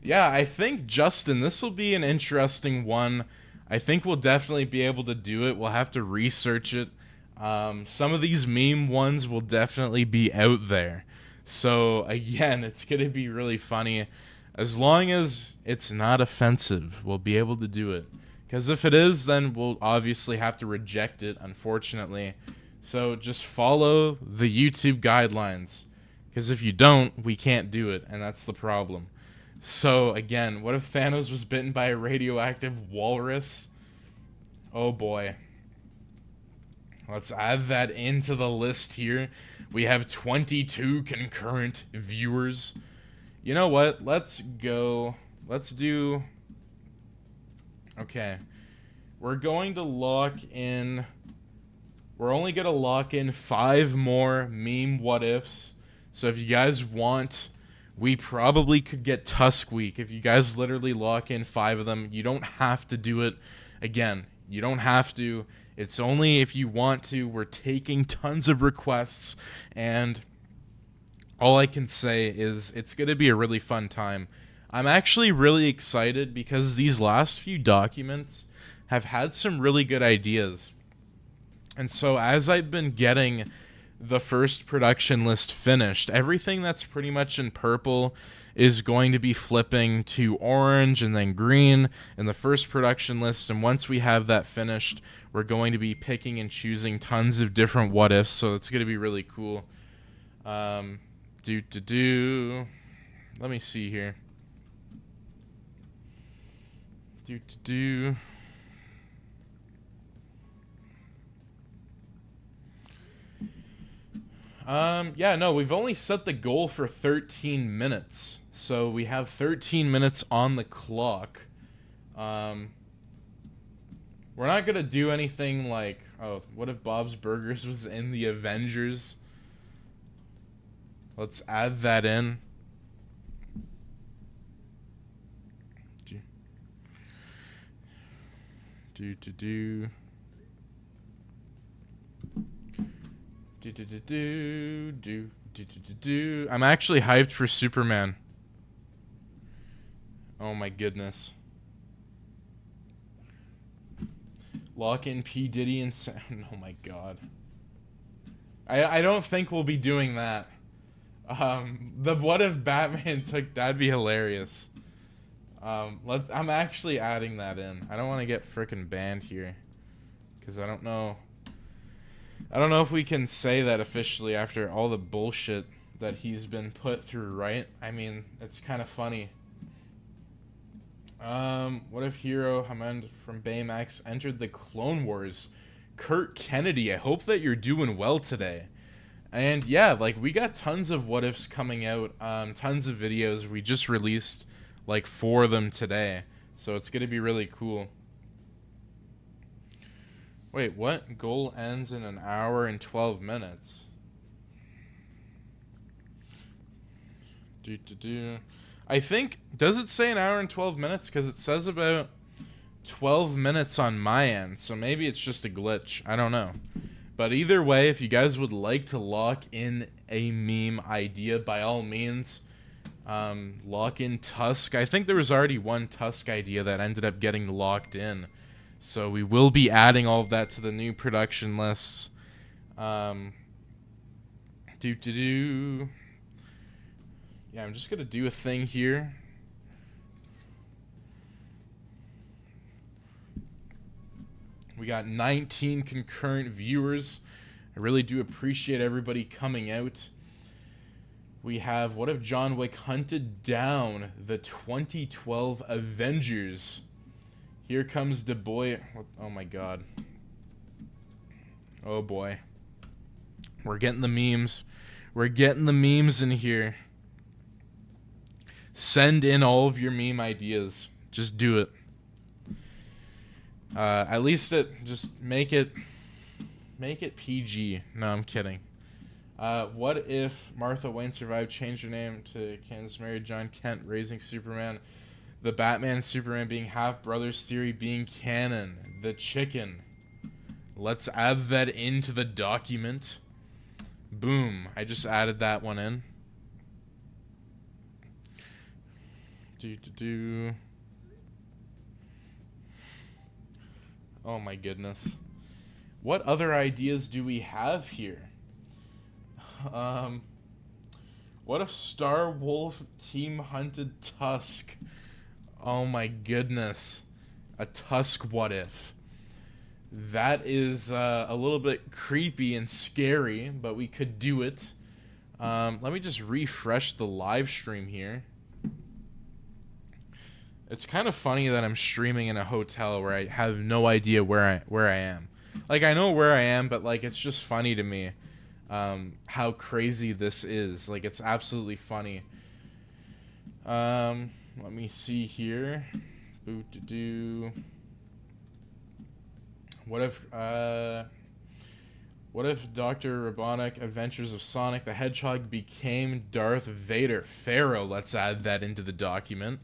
Yeah, I think, Justin, this will be an interesting one. I think we'll definitely be able to do it. We'll have to research it. Some of these meme ones will definitely be out there. So, again, it's going to be really funny. As long as it's not offensive, we'll be able to do it. Because if it is, then we'll obviously have to reject it, unfortunately. So just follow the YouTube guidelines. Because if you don't, we can't do it, and that's the problem. So, again, what if Thanos was bitten by a radioactive walrus? Oh boy. Let's add that into the list here. We have 22 concurrent viewers. You know what? Let's go. Let's do... Okay. We're going to lock in... We're only going to lock in 5 more meme what-ifs. So if you guys want... We probably could get Tusk Week. If you guys literally lock in 5 of them, you don't have to do it. Again, you don't have to. It's only if you want to. We're taking tons of requests, and all I can say is it's going to be a really fun time. I'm actually really excited because these last few documents have had some really good ideas. And so as I've been getting the first production list finished, everything that's pretty much in purple is going to be flipping to orange and then green in the first production list. And once we have that finished, we're going to be picking and choosing tons of different what ifs. So it's going to be really cool. Let me see here. Yeah, no, we've only set the goal for 13 minutes. So we have 13 minutes on the clock. We're not going to do anything like, oh, what if Bob's Burgers was in the Avengers? Let's add that in. I'm actually hyped for Superman. Oh my goodness. Lock in P. Diddy and oh my god. I don't think we'll be doing that. The what if Batman took, that'd be hilarious. I'm actually adding that in. I don't want to get frickin' banned here, because I don't know if we can say that officially after all the bullshit that he's been put through, right? I mean, it's kind of funny. What if Hero Hammond from Baymax entered the Clone Wars? Kurt Kennedy, I hope that you're doing well today. And yeah, like, we got tons of what ifs coming out, tons of videos. We just released like 4 of them today, so it's gonna be really cool. Wait, what? Goal ends in 1 hour and 12 minutes. I think, does it say 1 hour and 12 minutes? Because it says about 12 minutes on my end, so maybe it's just a glitch. I don't know. But either way, if you guys would like to lock in a meme idea, by all means, lock in Tusk. I think there was already one Tusk idea that ended up getting locked in. So we will be adding all of that to the new production lists. Yeah, I'm just going to do a thing here. We got 19 concurrent viewers. I really do appreciate everybody coming out. We have, what if John Wick hunted down the 2012 Avengers? Here comes the boy. Oh my god. Oh boy. We're getting the memes. We're getting the memes in here. Send in all of your meme ideas. Just do it. At least just make it PG. No, I'm kidding. What if Martha Wayne survived, changed her name to Candace married John Kent, raising Superman, the Batman and Superman being half brothers theory being canon, the chicken. Let's add that into the document. Boom. I just added that one in. Oh my goodness. What other ideas do we have here? What if Star Wolf team hunted Tusk? Oh my goodness. A Tusk what if? That is a little bit creepy and scary, but we could do it. Let me just refresh the live stream here. It's kind of funny that I'm streaming in a hotel where I have no idea where I am. Like, I know where I am, but like it's just funny to me how crazy this is. Like, it's absolutely funny. Let me see here. What if Dr. Robotnik Adventures of Sonic the Hedgehog became Darth Vader? Pharaoh, let's add that into the document.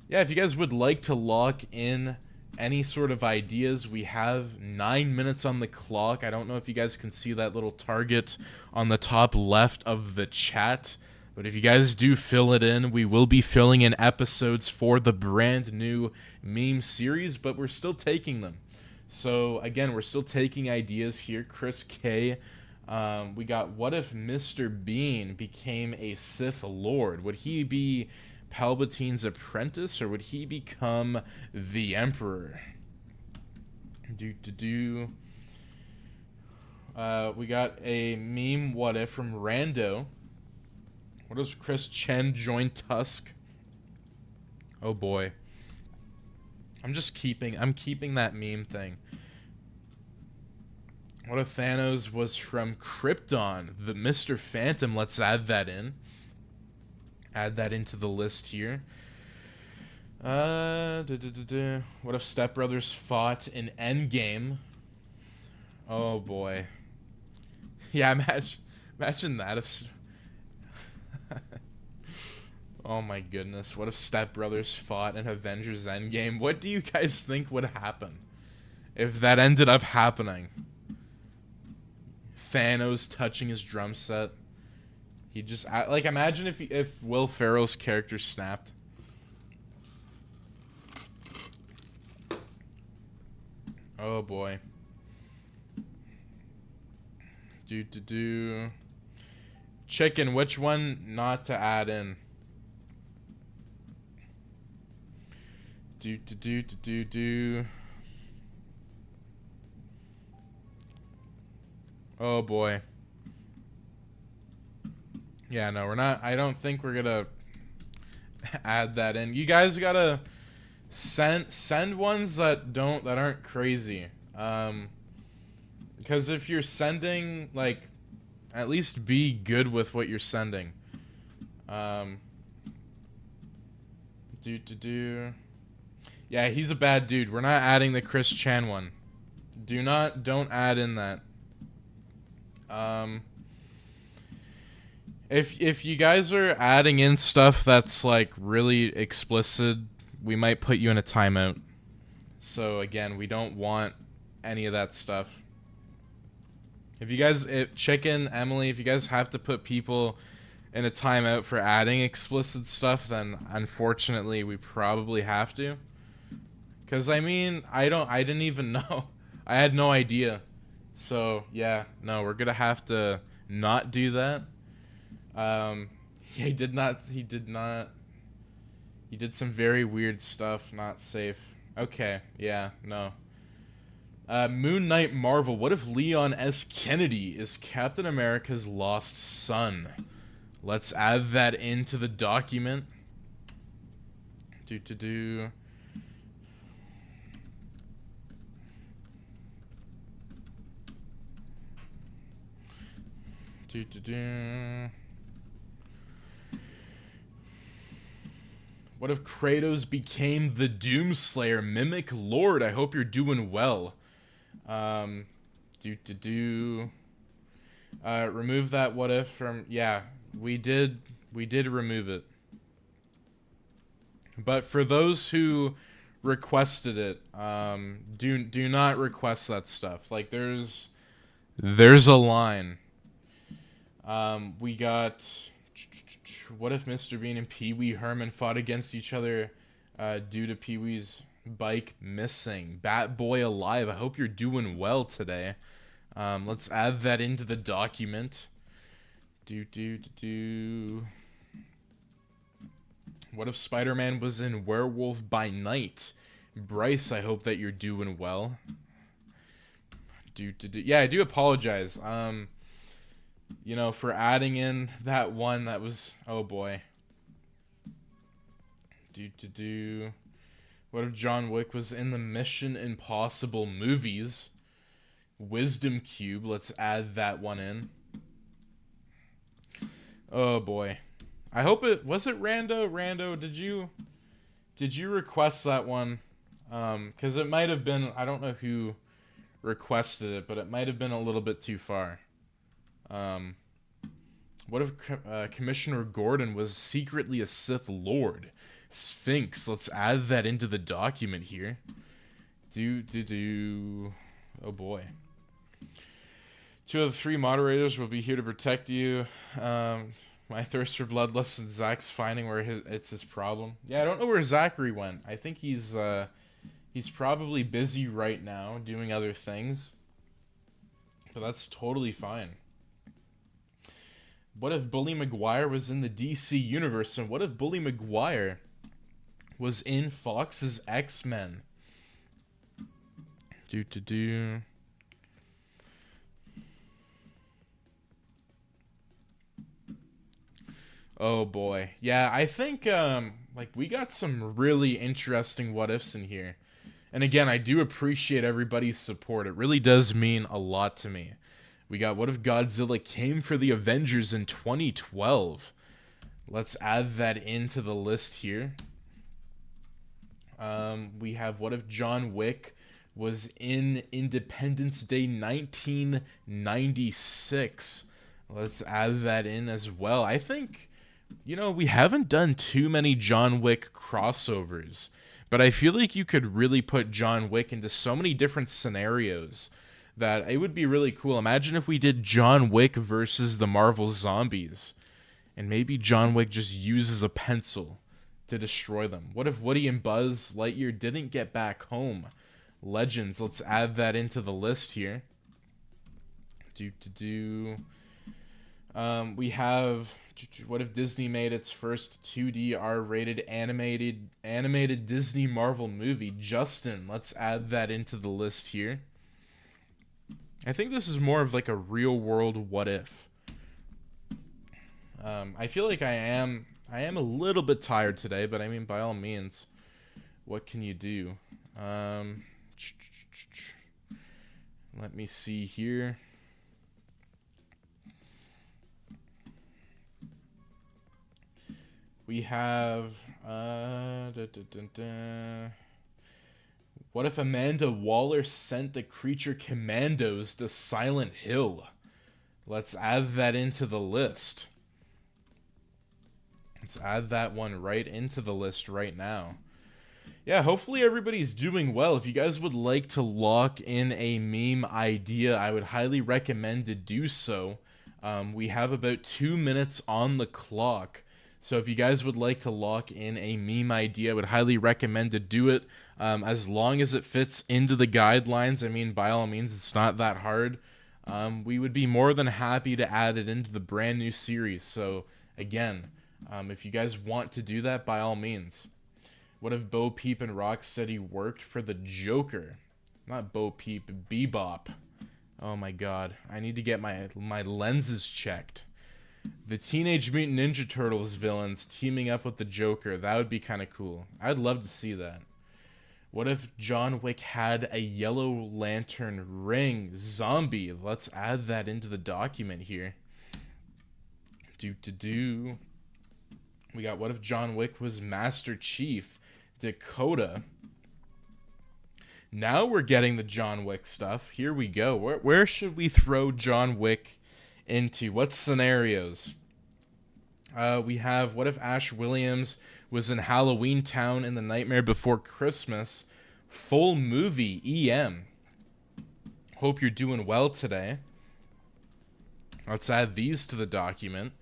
Yeah, if you guys would like to lock in any sort of ideas, we have 9 minutes on the clock. I don't know if you guys can see that little target on the top left of the chat, but if you guys do fill it in, we will be filling in episodes for the brand new meme series, but we're still taking them. So again, we're still taking ideas here. Chris K, we got, what if Mr. Bean became a Sith Lord? Would he be Palpatine's apprentice, or would he become the Emperor? We got a meme what if from Rando. What if Chris Chen join Tusk? Oh boy. I'm keeping that meme thing. What if Thanos was from Krypton? The Mr. Phantom, let's add that in. Add that into the list here. What if Step Brothers fought in Endgame? Oh boy. Yeah, imagine that if... Oh my goodness. What if Step Brothers fought in Avengers Endgame? What do you guys think would happen if that ended up happening? Thanos touching his drum set. He just, like, imagine if Will Ferrell's character snapped. Oh boy. Chicken, which one not to add in? Oh boy. Yeah, no, we're not. I don't think we're gonna add that in. You guys gotta send ones that aren't crazy. Because if you're sending, like, at least be good with what you're sending. Yeah, he's a bad dude. We're not adding the Chris Chan one. Don't add in that. If you guys are adding in stuff that's like really explicit, we might put you in a timeout. So again, we don't want any of that stuff. If you guys, Chicken, Emily, if you guys have to put people in a timeout for adding explicit stuff, then unfortunately we probably have to. Cause I mean, I didn't even know. I had no idea. So yeah, no, we're gonna have to not do that. He did some very weird stuff, not safe. Okay, yeah, no. Moon Knight Marvel, what if Leon S. Kennedy is Captain America's lost son? Let's add that into the document. What if Kratos became the Doomslayer, Mimic Lord? I hope you're doing well. Remove that what if from, yeah, we did remove it. But for those who requested it, do not request that stuff. Like, there's a line. We got, what if Mr. Bean and Pee-wee Herman fought against each other due to Pee-wee's bike missing? Bat Boy alive. I hope you're doing well today. Let's add that into the document. What if Spider-Man was in Werewolf by Night? Bryce, I hope that you're doing well. Yeah, I do apologize. you know, for adding in that one that was, oh boy. What if John Wick was in the Mission Impossible movies? Wisdom Cube, let's add that one in. Oh boy. I hope it was it Rando? Rando, did you request that one? Cuz it might have been, I don't know who requested it, but it might have been a little bit too far. What if Commissioner Gordon was secretly a Sith Lord? Sphinx, let's add that into the document here. Oh boy. 2 of the 3 moderators will be here to protect you. My thirst for bloodlust and Zach's finding where it's his problem. Yeah, I don't know where Zachary went. I think he's probably busy right now doing other things. But that's totally fine. What if Bully Maguire was in the DC universe? And what if Bully Maguire was in Fox's X-Men? Oh boy. Yeah, I think like we got some really interesting what ifs in here. And again, I do appreciate everybody's support. It really does mean a lot to me. We got what if Godzilla came for the Avengers in 2012? Let's add that into the list here. We have what if John Wick was in Independence Day 1996? Let's add that in as well. I think, you know, we haven't done too many John Wick crossovers, but I feel like you could really put John Wick into so many different scenarios that it would be really cool. Imagine if we did John Wick versus the Marvel Zombies, and maybe John Wick just uses a pencil to destroy them. What if Woody and Buzz Lightyear didn't get back home? Legends, let's add that into the list here. We have, what if Disney made its first 2D R-rated animated Disney Marvel movie? Justin, let's add that into the list here. I think this is more of like a real world what if. I feel like I am a little bit tired today, but I mean, by all means, what can you do? Let me see here. We have what if Amanda Waller sent the creature commandos to Silent Hill? Let's add that into the list. Let's add that one right into the list right now. Yeah, hopefully everybody's doing well. If you guys would like to lock in a meme idea, I would highly recommend to do so. We have about 2 minutes on the clock. So if you guys would like to lock in a meme idea, I would highly recommend to do it. As long as it fits into the guidelines, I mean, by all means, it's not that hard. We would be more than happy to add it into the brand new series. So again, if you guys want to do that, by all means. What if Bo Peep and Rocksteady worked for the Joker? Not Bo Peep, Bebop. Oh my god, I need to get my lenses checked. The Teenage Mutant Ninja Turtles villains teaming up with the Joker. That would be kind of cool. I'd love to see that. What if John Wick had a Yellow Lantern ring zombie? Let's add that into the document here. We got what if John Wick was Master Chief? Dakota. Now we're getting the John Wick stuff. Here we go. Where should we throw John Wick into? What scenarios? We have what if Ash Williams was in Halloween Town in The Nightmare Before Christmas? Full movie, EM. Hope you're doing well today. Let's add these to the document.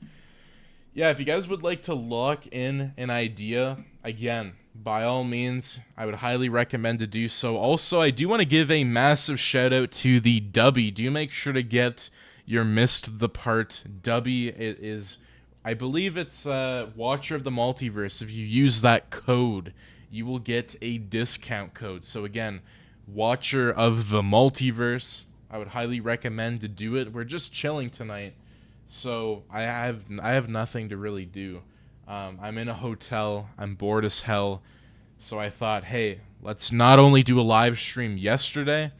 Yeah, if you guys would like to lock in an idea, again, by all means, I would highly recommend to do so. Also, I do want to give a massive shout out to the Dubby. Do make sure to get your Missed the Part Dubby. It is, I believe it's Watcher of the Multiverse. If you use that code, you will get a discount code. So again, Watcher of the Multiverse, I would highly recommend to do it. We're just chilling tonight, So I have nothing to really do. I'm in a hotel. I'm bored as hell. So I thought, hey, let's not only do a live stream yesterday,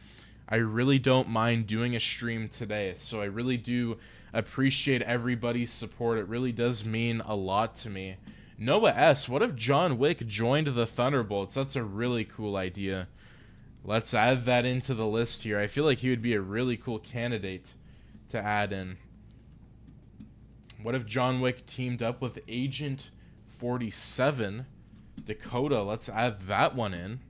I really don't mind doing a stream today. So I really do appreciate everybody's support. It really does mean a lot to me. Noah S., what if John Wick joined the Thunderbolts? That's a really cool idea. Let's add that into the list here. I feel like he would be a really cool candidate to add in. What if John Wick teamed up with Agent 47? Dakota, let's add that one in.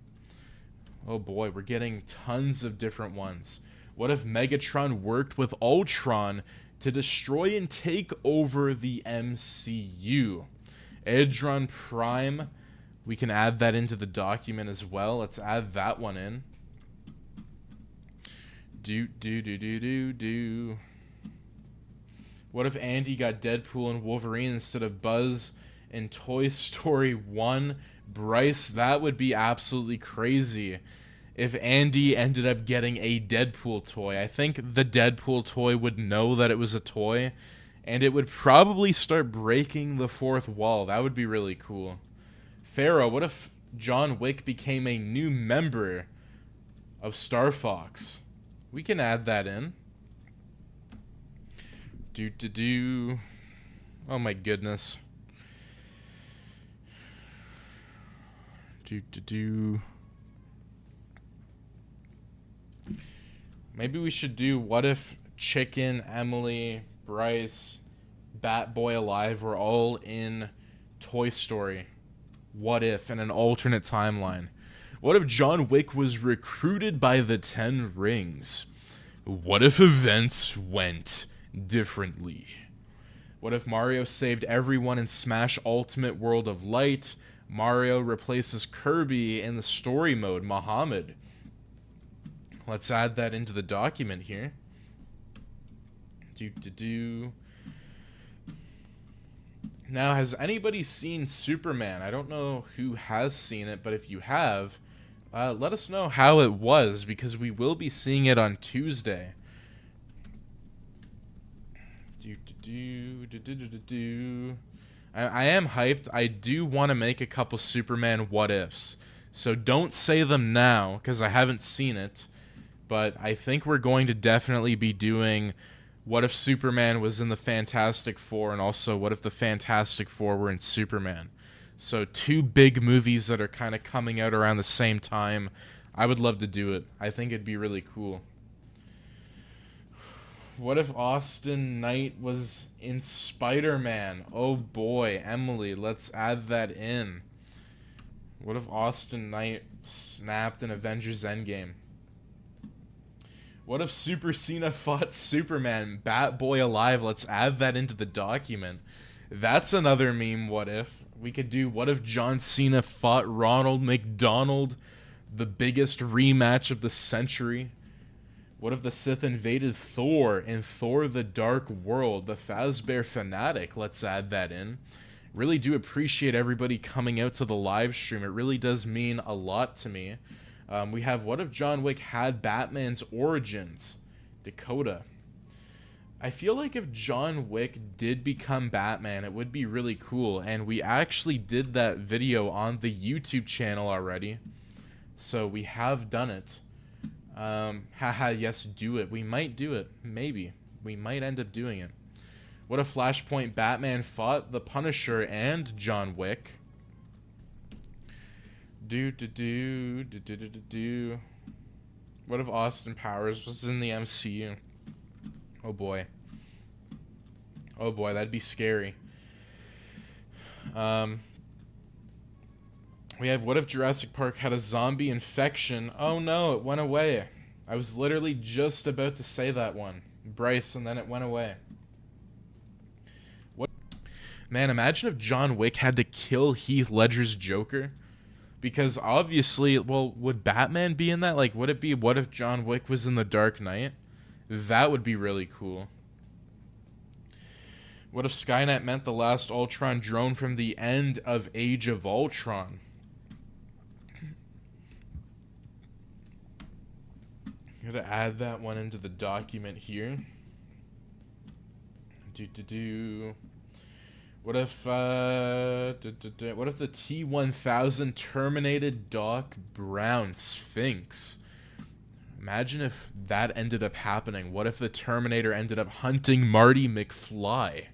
Oh boy, we're getting tons of different ones. What if Megatron worked with Ultron to destroy and take over the MCU? Edron Prime, we can add that into the document as well. Let's add that one in. What if Andy got Deadpool and Wolverine instead of Buzz in Toy Story 1? Bryce, that would be absolutely crazy if Andy ended up getting a Deadpool toy. I think the Deadpool toy would know that it was a toy, and it would probably start breaking the fourth wall. That would be really cool. Pharaoh, what if John Wick became a new member of Star Fox? We can add that in. Oh my goodness. Maybe we should do what if Chicken, Emily, Bryce, Bat Boy Alive were all in Toy Story? What if in an alternate timeline? What if John Wick was recruited by the Ten Rings? What if events went differently? What if Mario saved everyone in Smash Ultimate World of Light? Mario replaces Kirby in the story mode, Muhammad. Let's add that into the document here. Now, has anybody seen Superman? I don't know who has seen it, but if you have, let us know how it was, because we will be seeing it on Tuesday. I am hyped. I do want to make a couple Superman what ifs, so don't say them now because I haven't seen it, but I think we're going to definitely be doing what if Superman was in the Fantastic Four, and also what if the Fantastic Four were in Superman. So two big movies that are kind of coming out around the same time. I would love to do it. I think it'd be really cool. What if Austin Knight was in Spider-Man? Oh boy, Emily, let's add that in. What if Austin Knight snapped in Avengers Endgame? What if Super Cena fought Superman? Bat Boy Alive, let's add that into the document. That's another meme what if. We could do what if John Cena fought Ronald McDonald, the biggest rematch of the century. What if the Sith invaded Thor in Thor the Dark World? The Fazbear Fanatic, let's add that in. Really do appreciate everybody coming out to the live stream. It really does mean a lot to me. We have what if John Wick had Batman's origins? Dakota. I feel like if John Wick did become Batman, it would be really cool. And we actually did that video on the YouTube channel already. So we have done it. Haha, yes, do it. We might do it. Maybe. We might end up doing it. What if Flashpoint Batman fought the Punisher and John Wick? What if Austin Powers was in the MCU? Oh boy. Oh boy, that'd be scary. We have what if Jurassic Park had a zombie infection? Oh no, it went away. I was literally just about to say that one. Bryce, and then it went away. What? Man, imagine if John Wick had to kill Heath Ledger's Joker. Because obviously, well, would Batman be in that? Like, would it be what if John Wick was in The Dark Knight? That would be really cool. What if Skynet meant the last Ultron drone from the end of Age of Ultron? Gotta add that one into the document here. What if the T-1000 terminated Doc Brown Sphinx? Imagine if that ended up happening. What if the Terminator ended up hunting Marty McFly?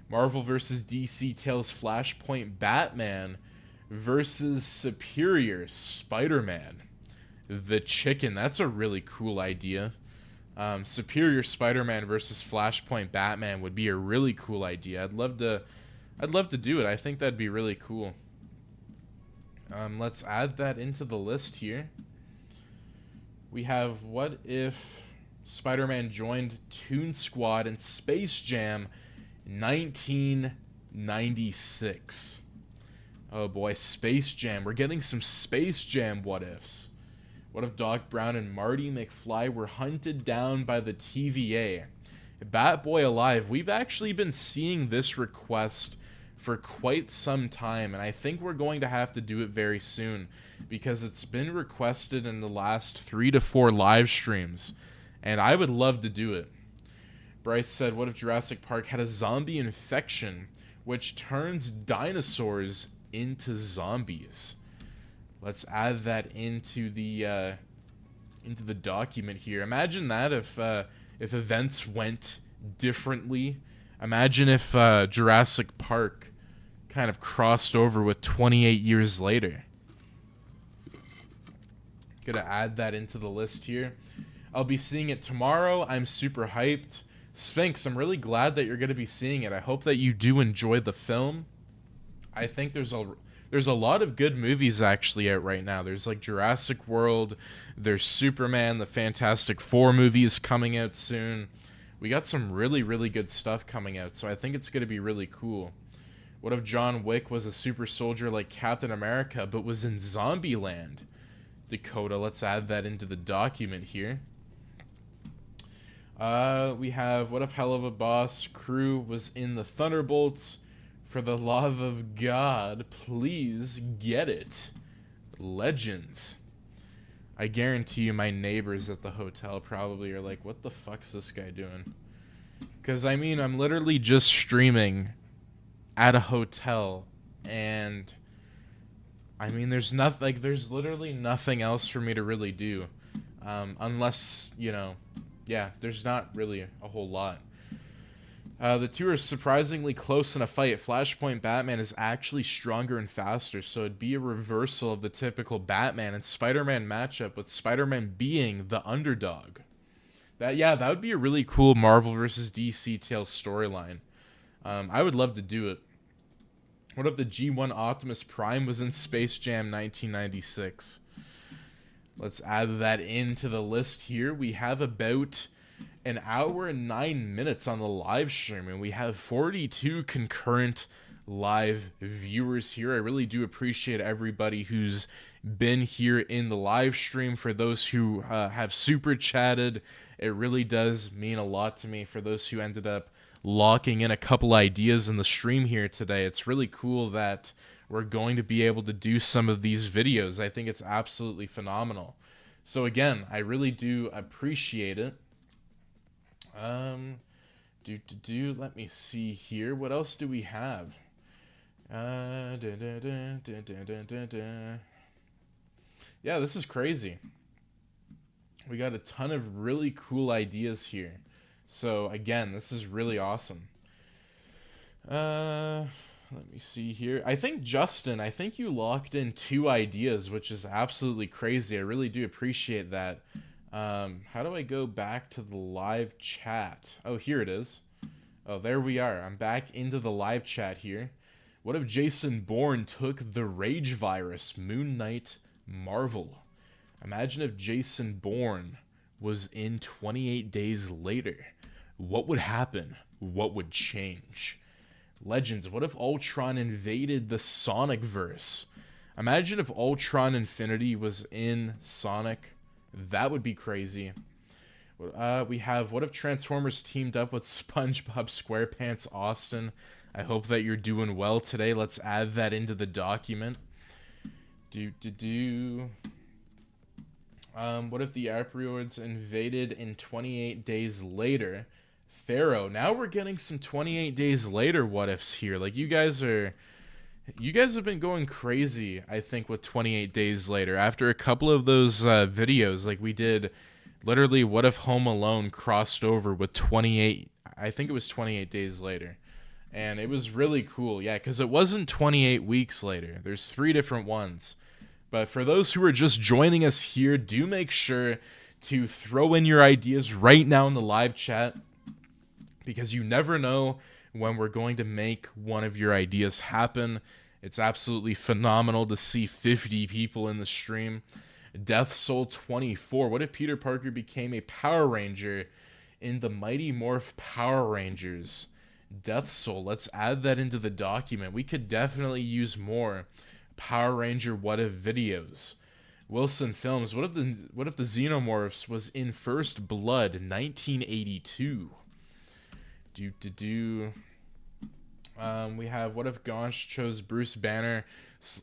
Marvel vs. DC Tales Flashpoint Batman versus Superior Spider-Man. The Chicken. That's a really cool idea. Superior Spider-Man versus Flashpoint Batman would be a really cool idea. I'd love to do it. I think that'd be really cool. Let's add that into the list here. We have what if Spider-Man joined Toon Squad in Space Jam 1996. Oh boy, Space Jam. We're getting some Space Jam what ifs. What if Doc Brown and Marty McFly were hunted down by the TVA? Batboy Alive. We've actually been seeing this request for quite some time, and I think we're going to have to do it very soon because it's been requested in the last 3 to 4 live streams, and I would love to do it. Bryce said, what if Jurassic Park had a zombie infection which turns dinosaurs into zombies? Let's add that into the document here. Imagine that if events went differently. Imagine if Jurassic Park kind of crossed over with 28 years later. Gonna add that into the list here. I'll be seeing it tomorrow. I'm super hyped. Sphinx, I'm really glad that you're gonna be seeing it. I hope that you do enjoy the film. I think there's a lot of good movies actually out right now. There's like Jurassic World, there's Superman, the Fantastic Four movie is coming out soon. We got some really, really good stuff coming out, so I think it's going to be really cool. What if John Wick was a super soldier like Captain America, but was in Zombieland? Dakota, let's add that into the document here. We have, what if Hell of a Boss crew was in the Thunderbolts? For the love of God, please get it. Legends. I guarantee you my neighbors at the hotel probably are like, what the fuck's this guy doing? Because, I mean, I'm literally just streaming at a hotel, and I mean, there's literally nothing else for me to really do. Unless, you know, yeah, there's not really a whole lot. The two are surprisingly close in a fight. Flashpoint Batman is actually stronger and faster, so it'd be a reversal of the typical Batman and Spider-Man matchup, with Spider-Man being the underdog. That would be a really cool Marvel vs. DC Tales storyline. I would love to do it. What if the G1 Optimus Prime was in Space Jam 1996? Let's add that into the list here. We have about an hour and 9 minutes on the live stream, and we have 42 concurrent live viewers here. I really do appreciate everybody who's been here in the live stream. For those who have super chatted, it really does mean a lot to me. For those who ended up locking in a couple ideas in the stream here today, it's really cool that we're going to be able to do some of these videos. I think it's absolutely phenomenal. So again, I really do appreciate it. Let me see here. What else do we have? Yeah, this is crazy. We got a ton of really cool ideas here. So again, this is really awesome. Let me see here. I think Justin, you locked in 2 ideas, which is absolutely crazy. I really do appreciate that. How do I go back to the live chat? Oh, here it is. Oh, there we are. I'm back into the live chat here. What if Jason Bourne took the Rage virus, Moon Knight, Marvel? Imagine if Jason Bourne was in 28 Days Later. What would happen? What would change? Legends. What if Ultron invaded the Sonic verse? Imagine if Ultron Infinity was in Sonic. That would be crazy. We have, what if Transformers teamed up with SpongeBob SquarePants Austin? I hope that you're doing well today. Let's add that into the document. What if the Apriords invaded in 28 Days Later? Pharaoh. Now we're getting some 28 days later what ifs here. Like, you guys have been going crazy, I think, with 28 days later. After a couple of those videos, like we did, literally, what if Home Alone crossed over with 28, I think it was 28 days later. And it was really cool, yeah, because it wasn't 28 weeks later. There's 3 different ones. But for those who are just joining us here, do make sure to throw in your ideas right now in the live chat, because you never know when we're going to make one of your ideas happen. It's absolutely phenomenal to see 50 people in the stream. Death Soul 24. What if Peter Parker became a Power Ranger in the Mighty Morph Power Rangers? Death Soul. Let's add that into the document. We could definitely use more Power Ranger what if videos. Wilson Films. What if the Xenomorphs was in First Blood 1982? We have what if Gonch chose Bruce Banner,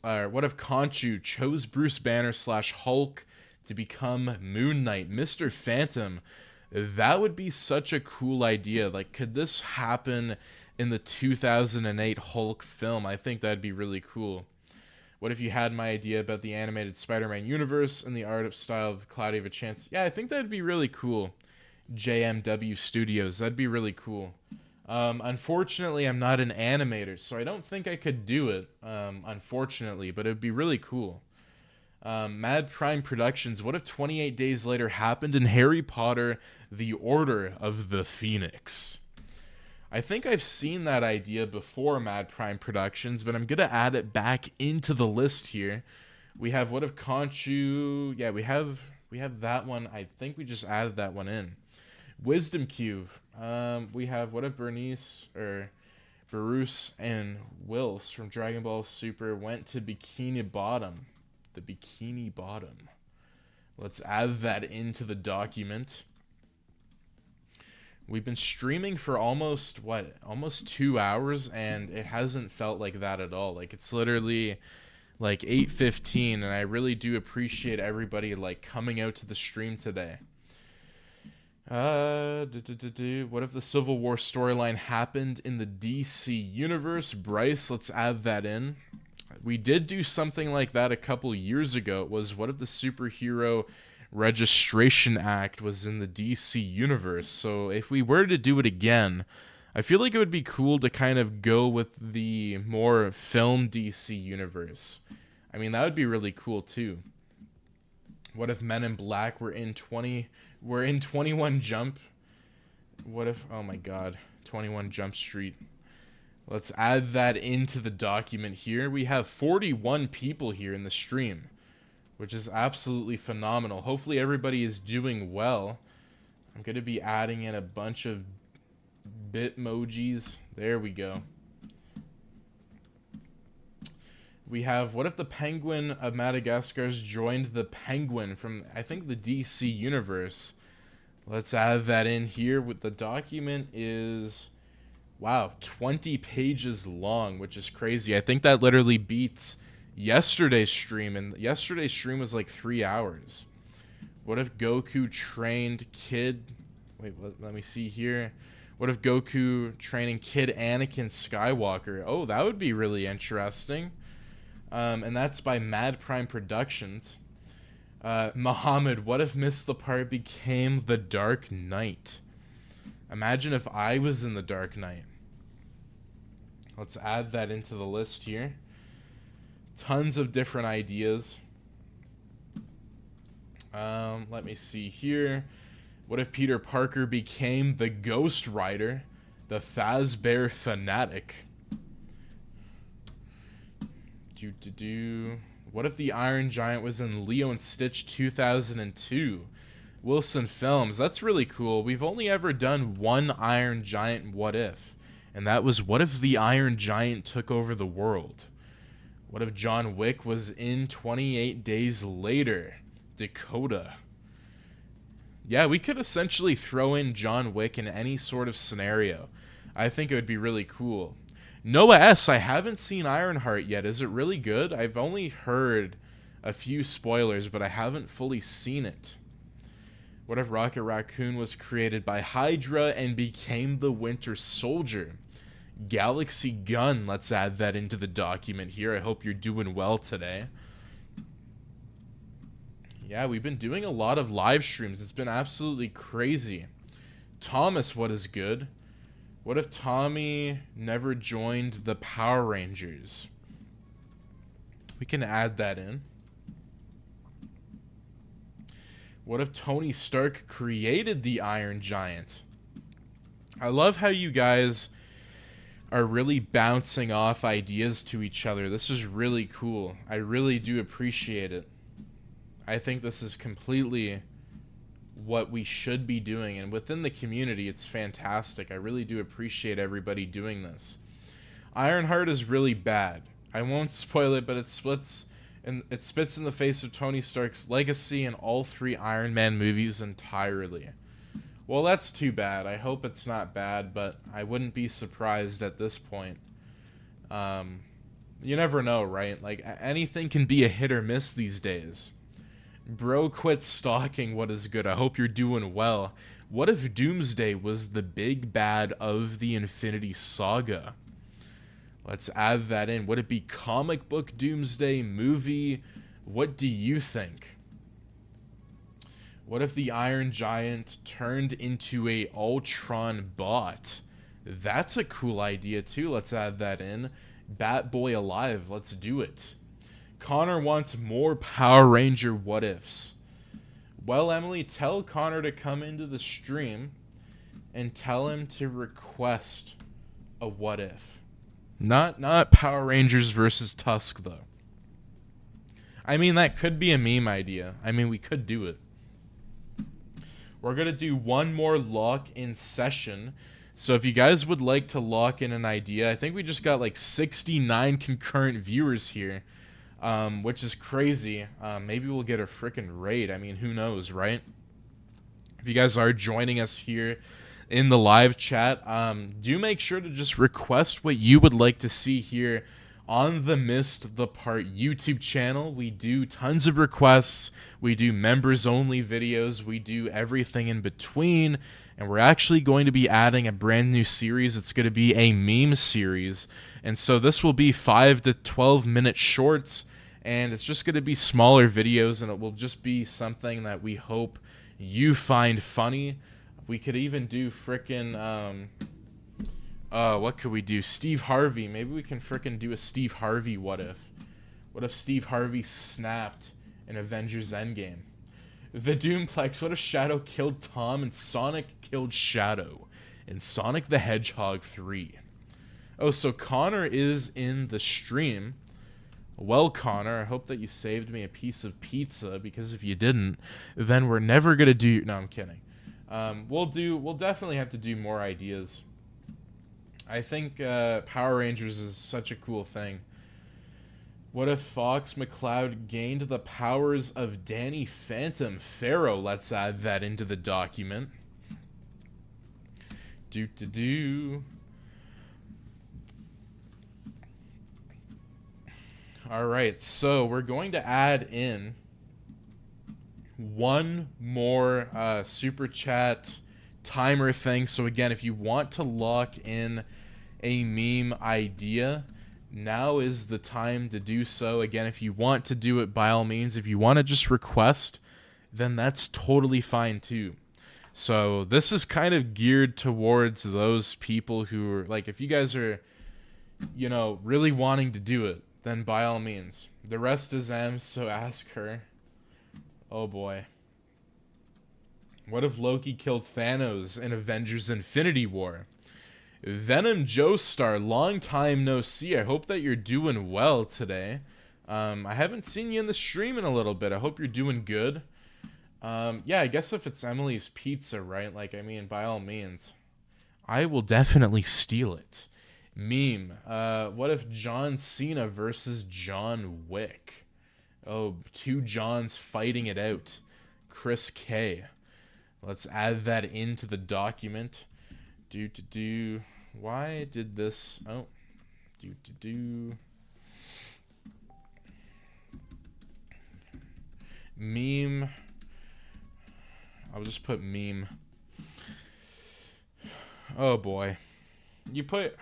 what if Conchu chose Bruce Banner / Hulk to become Moon Knight? Mr. Phantom, that would be such a cool idea. Like, could this happen in the 2008 Hulk film? I think that'd be really cool. What if you had my idea about the animated Spider-Man universe and the art style of Cloudy Vachance? Yeah, I think that'd be really cool. JMW Studios, that'd be really cool. Unfortunately, I'm not an animator, so I don't think I could do it, unfortunately, but it'd be really cool. Mad Prime Productions, what if 28 days later happened in Harry Potter, The Order of the Phoenix? I think I've seen that idea before, Mad Prime Productions, but I'm going to add it back into the list here. We have what if Conchu, yeah, we have that one. I think we just added that one in. Wisdom Cube. We have what if Bruce and Wills from Dragon Ball Super went to Bikini Bottom. The Bikini Bottom. Let's add that into the document. We've been streaming for almost 2 hours, and it hasn't felt like that at all. Like, it's literally like 8:15, and I really do appreciate everybody like coming out to the stream today. What if the Civil War storyline happened in the DC universe? Bryce, let's add that in. We did do something like that a couple years ago. It was what if the Superhero Registration Act was in the DC universe? So if we were to do it again, I feel like it would be cool to kind of go with the more film DC universe. I mean, that would be really cool too. What if Men in Black were in 21 Jump? What if, oh my god, 21 Jump Street. Let's add that into the document here. We have 41 people here in the stream, which is absolutely phenomenal. Hopefully everybody is doing well. I'm going to be adding in a bunch of Bitmojis. There we go. We have, what if the Penguin of Madagascar's joined the Penguin from, I think, the DC universe? Let's add that in here. With the document is, wow, 20 pages long, which is crazy. I think that literally beats yesterday's stream, and yesterday's stream was like 3 hours. What if Goku trained Kid... Wait, let me see here. What if Goku training Kid Anakin Skywalker? Oh, that would be really interesting. And that's by Mad Prime Productions. Muhammad, what if MissedThePart became the Dark Knight? Imagine if I was in the Dark Knight. Let's add that into the list here. Tons of different ideas. Let me see here. What if Peter Parker became the Ghost Rider, the Fazbear Fanatic? What if the Iron Giant was in Leo and Stitch 2002? Wilson Films. That's really cool. We've only ever done one Iron Giant what if, and that was what if the Iron Giant took over the world? What if John Wick was in 28 Days Later? Dakota. Yeah, we could essentially throw in John Wick in any sort of scenario. I think it would be really cool. Noah S., I haven't seen Ironheart yet. Is it really good? I've only heard a few spoilers, but I haven't fully seen it. What if Rocket Raccoon was created by Hydra and became the Winter Soldier? Galaxy Gun, let's add that into the document here. I hope you're doing well today. Yeah, we've been doing a lot of live streams. It's been absolutely crazy. Thomas, what is good? What if Tommy never joined the Power Rangers? We can add that in. What if Tony Stark created the Iron Giant? I love how you guys are really bouncing off ideas to each other. This is really cool. I really do appreciate it. I think this is completely what we should be doing, and within the community it's fantastic. I really do appreciate everybody doing this. Ironheart is really bad. I won't spoil it, but it spits in the face of Tony Stark's legacy in all 3 Iron Man movies entirely. Well, that's too bad. I hope it's not bad, but I wouldn't be surprised at this point. You never know, right? Like, anything can be a hit or miss these days. Bro quit stalking, what is good? I hope you're doing well. What if Doomsday was the big bad of the Infinity Saga? Let's add that in. Would it be comic book Doomsday, movie? What do you think? What if the Iron Giant turned into a Ultron bot? That's a cool idea too. Let's add that in. Batboy alive. Let's do it. Connor wants more Power Ranger what ifs. Well, Emily, tell Connor to come into the stream and tell him to request a what if. Not Power Rangers versus Tusk though. I mean, that could be a meme idea. I mean, we could do it. We're going to do one more lock-in session. So if you guys would like to lock in an idea, I think we just got like 69 concurrent viewers here, which is crazy. Maybe we'll get a freaking raid. I mean, who knows, right? If you guys are joining us here in the live chat, do make sure to just request what you would like to see here on the MissedThePart YouTube channel. We do tons of requests. We do members only videos. We do everything in between. And we're actually going to be adding a brand new series. It's going to be a meme series. And so this will be 5 to 12 minute shorts. And it's just going to be smaller videos. And it will just be something that we hope you find funny. We could even do frickin' what could we do? Steve Harvey. Maybe we can frickin' do a Steve Harvey what if. What if Steve Harvey snapped in Avengers Endgame? The Doomplex. What if Shadow killed Tom and Sonic killed Shadow in Sonic the Hedgehog 3? Oh, so Connor is in the stream. Well, Connor, I hope that you saved me a piece of pizza, because if you didn't, then we're never gonna do... No, I'm kidding. We'll definitely have to do more ideas. I think Power Rangers is such a cool thing. What if Fox McCloud gained the powers of Danny Phantom Pharaoh? Let's add that into the document. Alright, so we're going to add in one more super chat timer thing. So again, if you want to lock in a meme idea, now is the time to do so. Again, if you want to do it, by all means. If you want to just request, then that's totally fine too. So this is kind of geared towards those people who are like, if you guys are, you know, really wanting to do it, then by all means. The rest is M, so ask her. Oh boy. What if Loki killed Thanos in Avengers Infinity War? Venom Joestar, long time no see. I hope that you're doing well today. I haven't seen you in the stream in a little bit. I hope you're doing good. Yeah, I guess if it's Emily's Pizza, right? Like, I mean, by all means. I will definitely steal it. Meme. What if John Cena versus John Wick? Oh, 2 Johns fighting it out. Chris K. Let's add that into the document. Why did this... Oh. Meme I'll just put meme. Oh boy. You put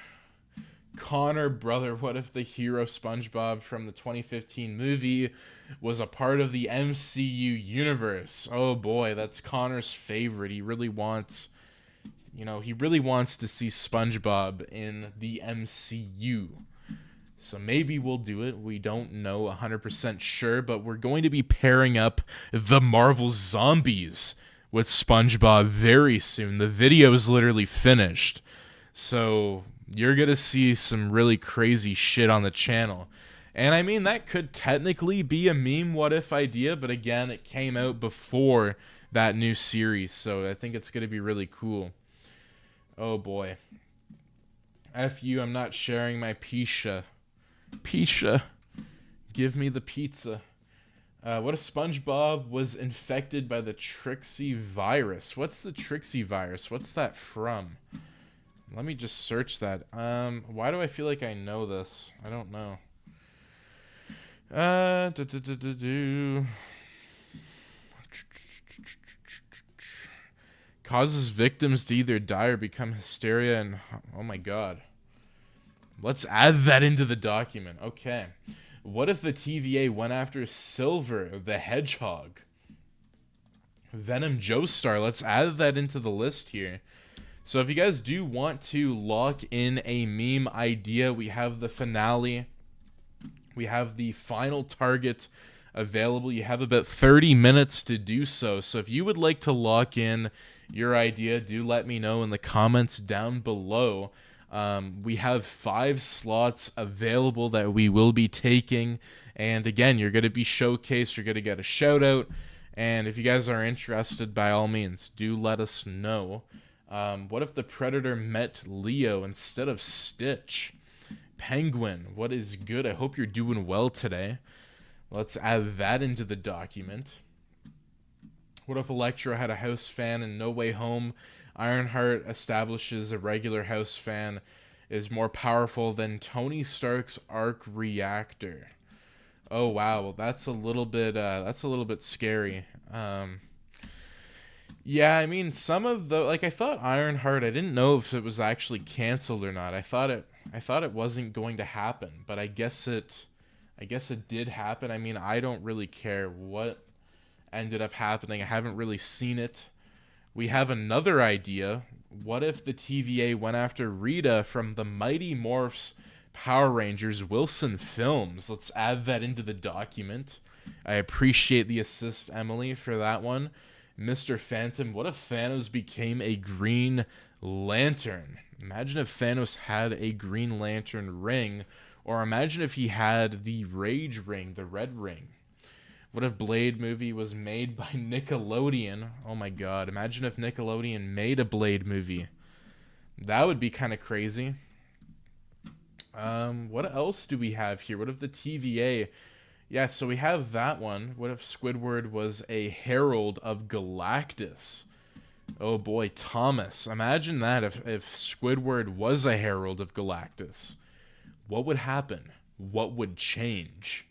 Connor, brother, what if the hero SpongeBob from the 2015 movie was a part of the MCU universe? Oh boy, that's Connor's favorite. He really wants, he really wants to see SpongeBob in the MCU. So maybe we'll do it. We don't know 100% sure, but we're going to be pairing up the Marvel Zombies with SpongeBob very soon. The video is literally finished. So you're going to see some really crazy shit on the channel. And I mean, that could technically be a meme what if idea, but again, it came out before that new series, so I think it's going to be really cool. Oh boy. F you, I'm not sharing my pizza. Pizza. Give me the pizza. What if SpongeBob was infected by the Trixie virus? What's the Trixie virus? What's that from? Let me just search that. Why do I feel like I know this? I don't know. Causes victims to either die or become hysteria and... Oh my god. Let's add that into the document. Okay. What if the TVA went after Silver the Hedgehog? Venom Joestar. Let's add that into the list here. So if you guys do want to lock in a meme idea, we have the finale. We have the final target available. You have about 30 minutes to do so. So if you would like to lock in your idea, do let me know in the comments down below. We have 5 slots available that we will be taking. And again, you're going to be showcased. You're going to get a shout out. And if you guys are interested, by all means, do let us know. What if the Predator met Leo instead of Stitch? Penguin, what is good? I hope you're doing well today. Let's add that into the document. What if Electro had a house fan in No Way Home? Ironheart establishes a regular house fan is more powerful than Tony Stark's arc reactor. Oh wow, well that's a little bit scary. Yeah, I mean, some of the, like, I thought Ironheart, I didn't know if it was actually canceled or not. I thought it wasn't going to happen, but I guess it did happen. I mean, I don't really care what ended up happening. I haven't really seen it. We have another idea. What if the TVA went after Rita from the Mighty Morphs Power Rangers Wilson films? Let's add that into the document. I appreciate the assist, Emily, for that one. Mr. Phantom, what if Thanos became a Green Lantern? Imagine if Thanos had a Green Lantern ring, or imagine if he had the Rage ring, the red ring. What if Blade movie was made by Nickelodeon? Oh my god, imagine if Nickelodeon made a Blade movie. That would be kind of crazy. What else do we have here? What if the TVA... Yeah, so we have that one. What if Squidward was a herald of Galactus? Oh boy, Thomas. Imagine that if Squidward was a herald of Galactus. What would happen? What would change?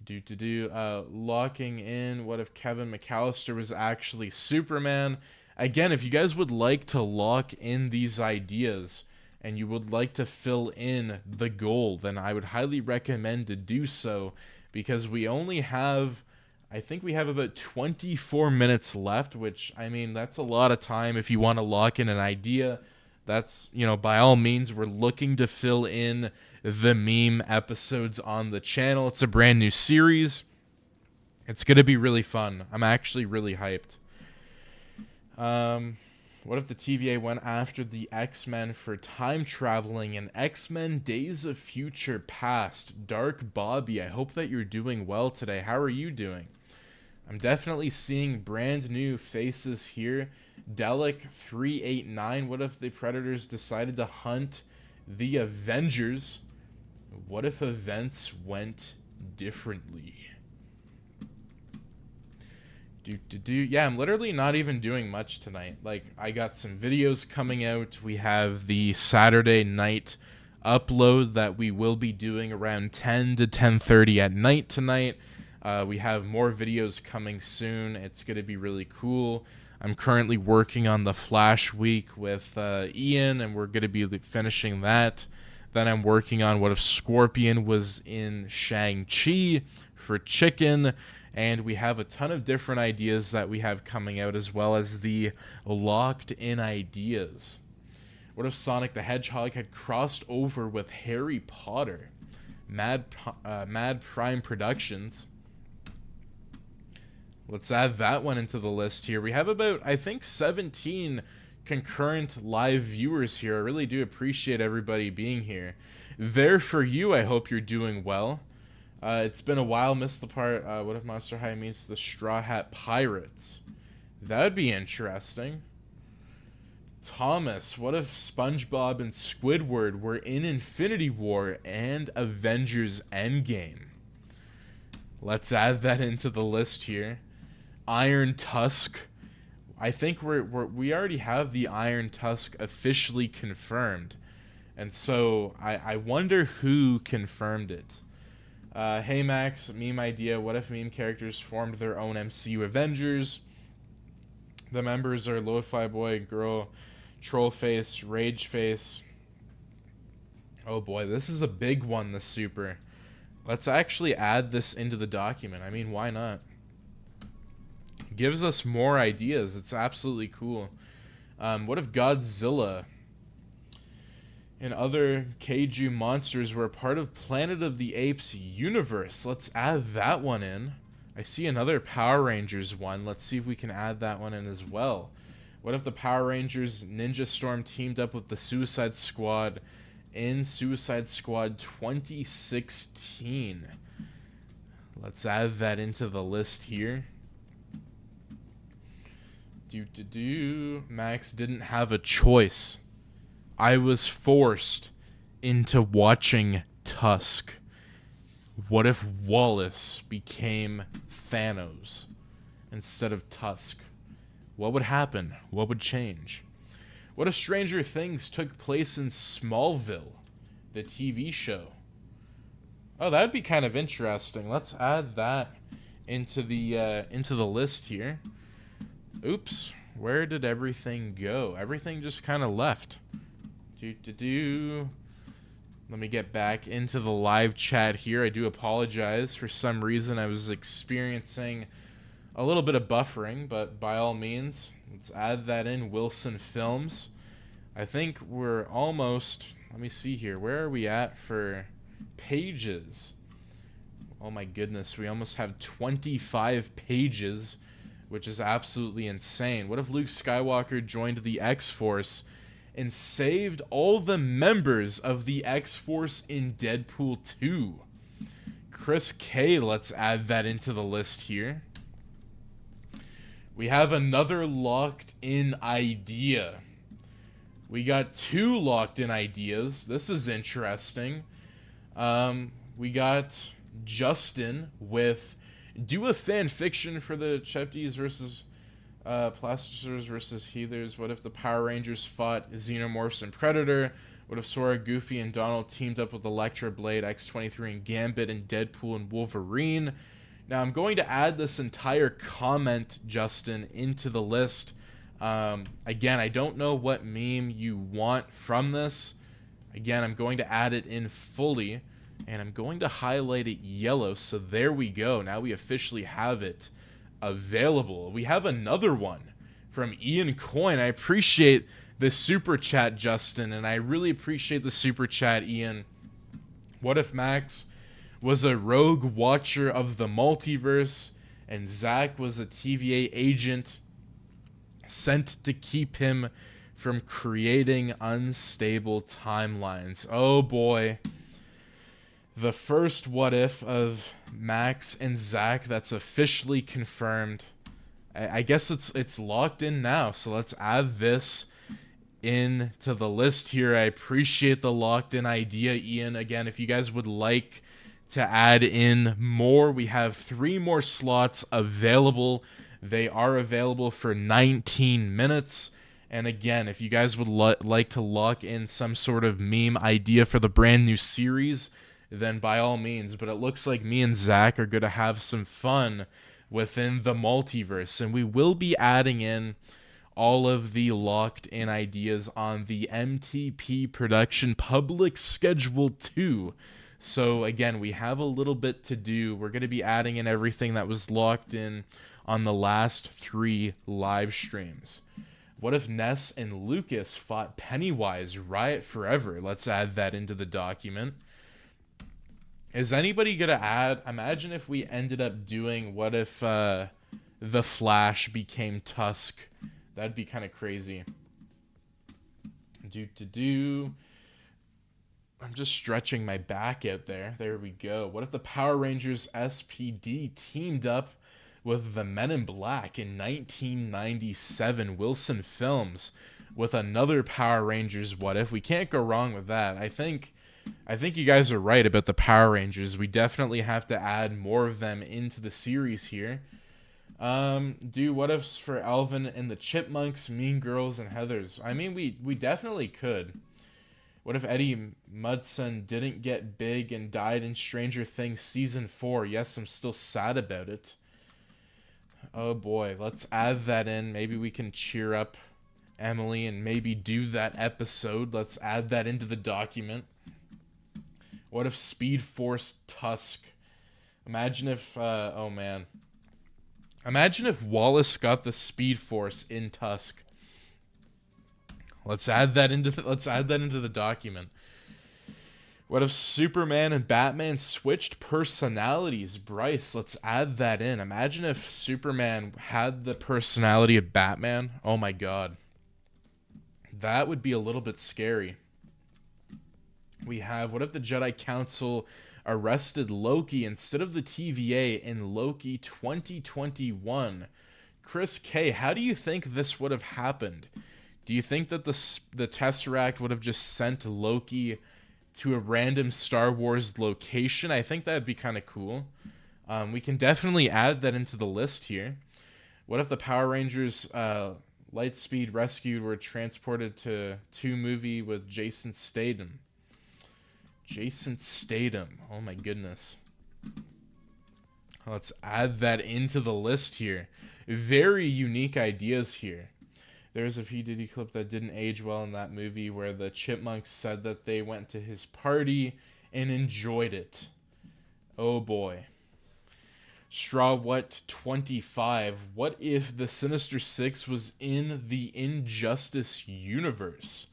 Locking in. What if Kevin McAllister was actually Superman? Again, if you guys would like to lock in these ideas and you would like to fill in the goal, then I would highly recommend to do so, because we only have, I think we have about 24 minutes left, which, I mean, that's a lot of time if you want to lock in an idea. That's, by all means, we're looking to fill in the meme episodes on the channel. It's a brand new series. It's going to be really fun. I'm actually really hyped. What if the TVA went after the X-Men for time traveling in X-Men Days of Future Past? Dark Bobby, I hope that you're doing well today. How are you doing? I'm definitely seeing brand new faces here. Delic389, what if the Predators decided to hunt the Avengers? What if events went differently? Yeah, I'm literally not even doing much tonight. Like, I got some videos coming out. We have the Saturday night upload that we will be doing around 10 to 10:30 at night tonight. We have more videos coming soon. It's going to be really cool. I'm currently working on the Flash week with Ian, and we're going to be finishing that. Then I'm working on what if Scorpion was in Shang-Chi for Chicken, and we have a ton of different ideas that we have coming out, as well as the locked-in ideas. What if Sonic the Hedgehog had crossed over with Harry Potter? Mad Prime Productions. Let's add that one into the list here. We have about, I think, 17 concurrent live viewers here. I really do appreciate everybody being here. There for you, I hope you're doing well. It's been a while. Missed the part. What if Monster High meets the Straw Hat Pirates? That would be interesting. Thomas, what if SpongeBob and Squidward were in Infinity War and Avengers Endgame? Let's add that into the list here. Iron Tusk. I think we already have the Iron Tusk officially confirmed. And so I wonder who confirmed it. Hey Max, meme idea. What if meme characters formed their own MCU Avengers? The members are Lo-Fi Boy, Girl, Trollface, Rageface. Oh boy, this is a big one, the super. Let's actually add this into the document. I mean, why not? Gives us more ideas. It's absolutely cool. What if Godzilla and other kaiju monsters were a part of Planet of the Apes universe? Let's add that one in. I see another Power Rangers one. Let's see if we can add that one in as well. What if the Power Rangers Ninja Storm teamed up with the Suicide Squad in Suicide Squad 2016? Let's add that into the list here. Max didn't have a choice. I was forced into watching Tusk. What if Wallace became Thanos instead of Tusk? What would happen? What would change? What if Stranger Things took place in Smallville, the TV show? Oh, that'd be kind of interesting. Let's add that into the list here. Oops, where did everything go? Everything just kind of left. Let me get back into the live chat here. I do apologize. For some reason, I was experiencing a little bit of buffering, but by all means, let's add that in. Wilson Films. I think we're almost, let me see here. Where are we at for pages? Oh my goodness, we almost have 25 pages, which is absolutely insane. What if Luke Skywalker joined the X-Force and saved all the members of the X-Force in Deadpool 2? Chris K, let's add that into the list here. We have another locked-in idea. We got 2 locked-in ideas. This is interesting. We got Justin with do a fan fiction for the Chepties versus Plasters versus Healers. What if the Power Rangers fought Xenomorphs and Predator? What if Sora, Goofy, and Donald teamed up with Elektra, Blade, X-23, and Gambit, and Deadpool and Wolverine? Now, I'm going to add this entire comment, Justin, into the list. Again, I don't know what meme you want from this. Again, I'm going to add it in fully, and I'm going to highlight it yellow, so there we go. Now we officially have it available. We have another one from Ian Coyne. I appreciate the super chat, Justin, and I really appreciate the super chat, Ian. What if Max was a rogue watcher of the multiverse and Zach was a TVA agent sent to keep him from creating unstable timelines? Oh boy. The first what if of Max and Zach that's officially confirmed. I guess it's locked in now, so let's add this into the list here. I appreciate the locked in idea, Ian. Again, if you guys would like to add in more, we have 3 more slots available. They are available for 19 minutes. And again, if you guys would like to lock in some sort of meme idea for the brand new series, then by all means. But it looks like me and Zach are going to have some fun within the multiverse. And we will be adding in all of the locked in ideas on the MTP production public schedule 2. So again, we have a little bit to do. We're going to be adding in everything that was locked in on the last 3 live streams. What if Ness and Lucas fought Pennywise Riot Forever? Let's add that into the document. Is anybody going to add... Imagine if we ended up doing what if the Flash became Tusk. That'd be kind of crazy. I'm just stretching my back out there. There we go. What if the Power Rangers SPD teamed up with the Men in Black in 1997 Wilson Films with another Power Rangers what if? We can't go wrong with that. I think you guys are right about the Power Rangers. We definitely have to add more of them into the series here. Do what ifs for Alvin and the Chipmunks, Mean Girls, and Heathers. I mean, we definitely could. What if Eddie Munson didn't get big and died in Stranger Things Season 4? Yes, I'm still sad about it. Oh boy, let's add that in. Maybe we can cheer up Emily and maybe do that episode. Let's add that into the document. What if Speed Force Tusk? Imagine if, oh man. Imagine if Wallace got the Speed Force in Tusk. Let's add that into the document. What if Superman and Batman switched personalities? Bryce, let's add that in. Imagine if Superman had the personality of Batman. Oh my god. That would be a little bit scary. We have, what if the Jedi Council arrested Loki instead of the TVA in Loki 2021? Chris K, how do you think this would have happened? Do you think that the Tesseract would have just sent Loki to a random Star Wars location? I think that would be kind of cool. We can definitely add that into the list here. What if the Power Rangers Lightspeed Rescued were transported to 2 movie with Jason Statham? Jason Statham. Oh my goodness. Let's add that into the list here. Very unique ideas here. There's a P. Diddy clip that didn't age well in that movie where the Chipmunks said that they went to his party and enjoyed it. Oh boy. Strawwet 25. What if the Sinister Six was in the Injustice universe?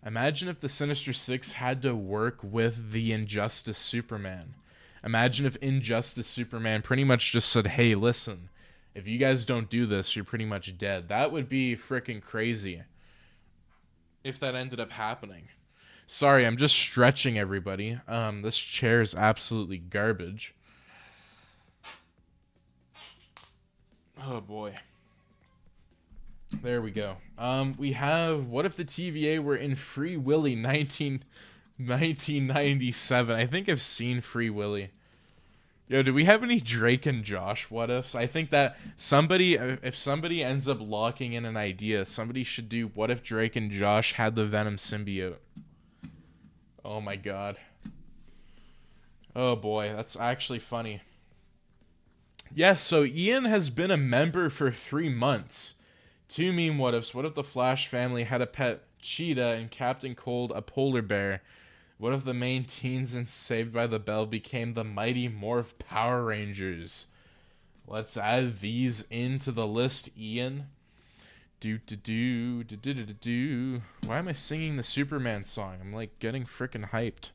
Imagine if the Sinister Six had to work with the Injustice Superman. Imagine if Injustice Superman pretty much just said, hey, listen, if you guys don't do this, you're pretty much dead. That would be freaking crazy if that ended up happening. Sorry, I'm just stretching everybody. This chair is absolutely garbage. Oh boy. There we go. We have, what if the TVA were in Free Willy 1997? I think I've seen Free Willy. Yo, do we have any Drake and Josh what ifs? I think that if somebody ends up locking in an idea, somebody should do what if Drake and Josh had the Venom symbiote? Oh my god. Oh boy, that's actually funny. Yes, so Ian has been a member for 3 months. 2 meme what ifs. What if the Flash family had a pet cheetah and Captain Cold a polar bear? What if the main teens in Saved by the Bell became the Mighty Morph Power Rangers? Let's add these into the list, Ian. Why am I singing the Superman song? I'm like getting freaking hyped.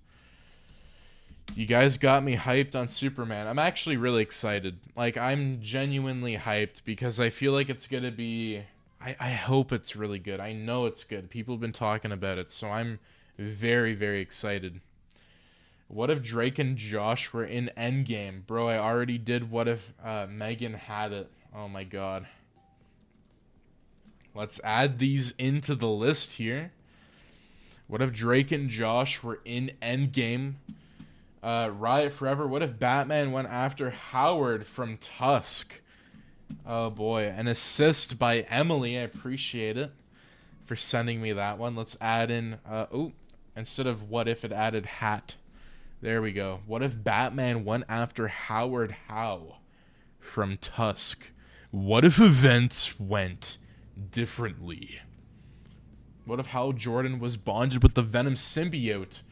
You guys got me hyped on Superman. I'm actually really excited. Like, I'm genuinely hyped because I feel like it's gonna be... I hope it's really good. I know it's good. People have been talking about it, so I'm very, very excited. What if Drake and Josh were in Endgame? Bro, I already did what if Megan had it. Oh my god. Let's add these into the list here. What if Drake and Josh were in Endgame? Riot Forever. What if Batman went after Howard from Tusk? Oh boy. An assist by Emily. I appreciate it for sending me that one. Let's add in... instead of what if, it added hat. There we go. What if Batman went after Howard Howe? from Tusk. What if events went differently? What if Hal Jordan was bonded with the Venom symbiote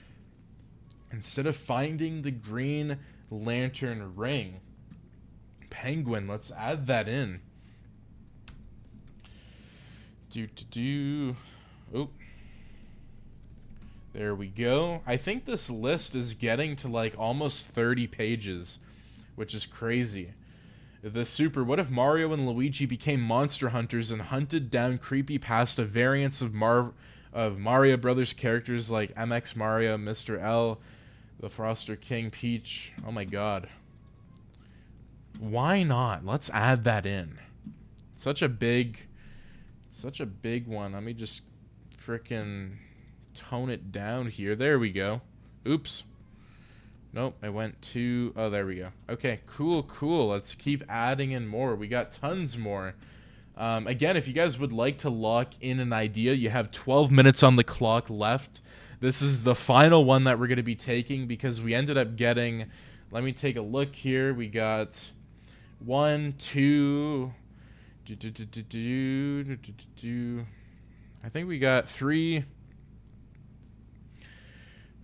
instead of finding the Green Lantern ring? Penguin, let's add that in. Oh. There we go. I think this list is getting to like almost 30 pages, which is crazy. What if Mario and Luigi became monster hunters and hunted down creepy pasta variants of Mario Brothers characters like MX Mario, Mr. L, the Froster King, Peach? Oh my god. Why not? Let's add that in. Such a big one. Let me just frickin' tone it down here. There we go. Oops. Nope, I went to... Oh, there we go. Okay, cool. Let's keep adding in more. We got tons more. Again, if you guys would like to lock in an idea, you have 12 minutes on the clock left. This is the final one that we're going to be taking because we ended up getting... Let me take a look here. We got 1, 2... I think we got 3...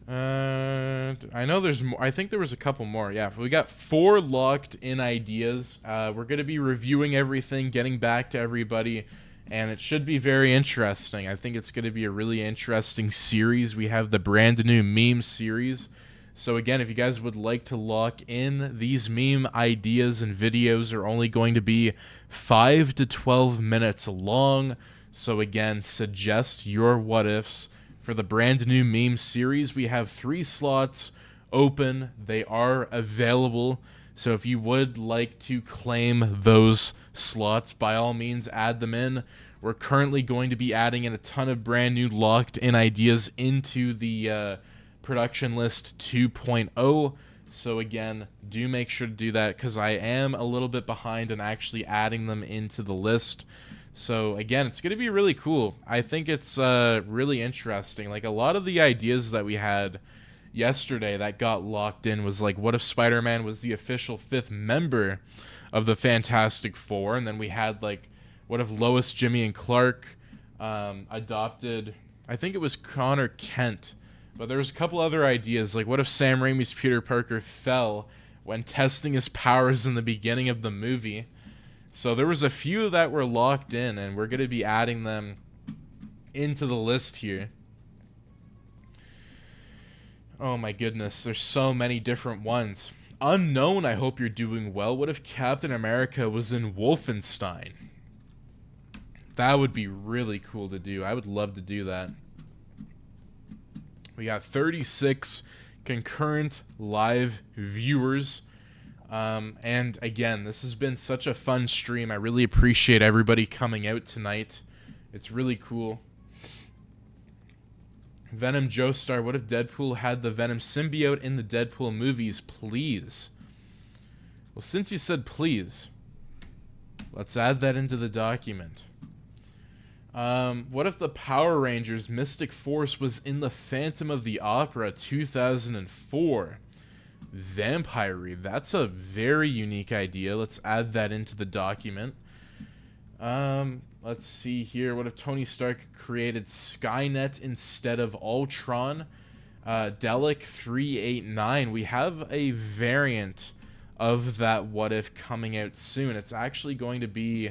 I know there's more. I think there was a couple more. Yeah, we got 4 locked in ideas. We're going to be reviewing everything, getting back to everybody, and it should be very interesting. I think it's going to be a really interesting series. We have the brand new meme series. So again, if you guys would like to lock in, these meme ideas and videos are only going to be 5 to 12 minutes long. So again, suggest your what ifs. For the brand new meme series, we have 3 slots open. They are available. So if you would like to claim those slots, by all means, add them in. We're currently going to be adding in a ton of brand new locked in ideas into the production list 2.0. So again, do make sure to do that because I am a little bit behind on actually adding them into the list. So again, it's going to be really cool. I think it's really interesting. Like a lot of the ideas that we had yesterday that got locked in was like, what if Spider-Man was the official 5th member of the Fantastic Four? And then we had like, what if Lois, Jimmy, and Clark adopted, I think it was Connor Kent. But there was a couple other ideas, like what if Sam Raimi's Peter Parker fell when testing his powers in the beginning of the movie? So there was a few that were locked in, and we're going to be adding them into the list here. Oh my goodness, there's so many different ones. Unknown, I hope you're doing well. What if Captain America was in Wolfenstein? That would be really cool to do. I would love to do that. We got 36 concurrent live viewers. And again, this has been such a fun stream. I really appreciate everybody coming out tonight. It's really cool. Venom Joestar, what if Deadpool had the Venom symbiote in the Deadpool movies, please? Well, since you said please, let's add that into the document. What if the Power Rangers Mystic Force was in the Phantom of the Opera 2004? Vampire. That's a very unique idea. Let's add that into the document. Let's see here. What if Tony Stark created Skynet instead of Ultron? Delic 389. We have a variant of that what if coming out soon. It's actually going to be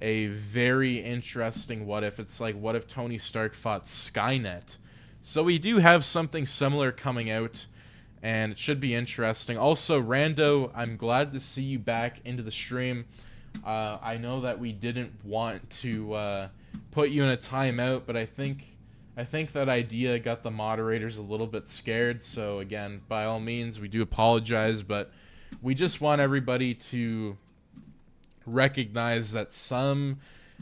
a very interesting what if. It's like, what if Tony Stark fought Skynet? So we do have something similar coming out, and it should be interesting. Also, Rando, I'm glad to see you back into the stream. I know that we didn't want to put you in a timeout, but I think that idea got the moderators a little bit scared. So again, by all means, we do apologize, but we just want everybody to recognize that some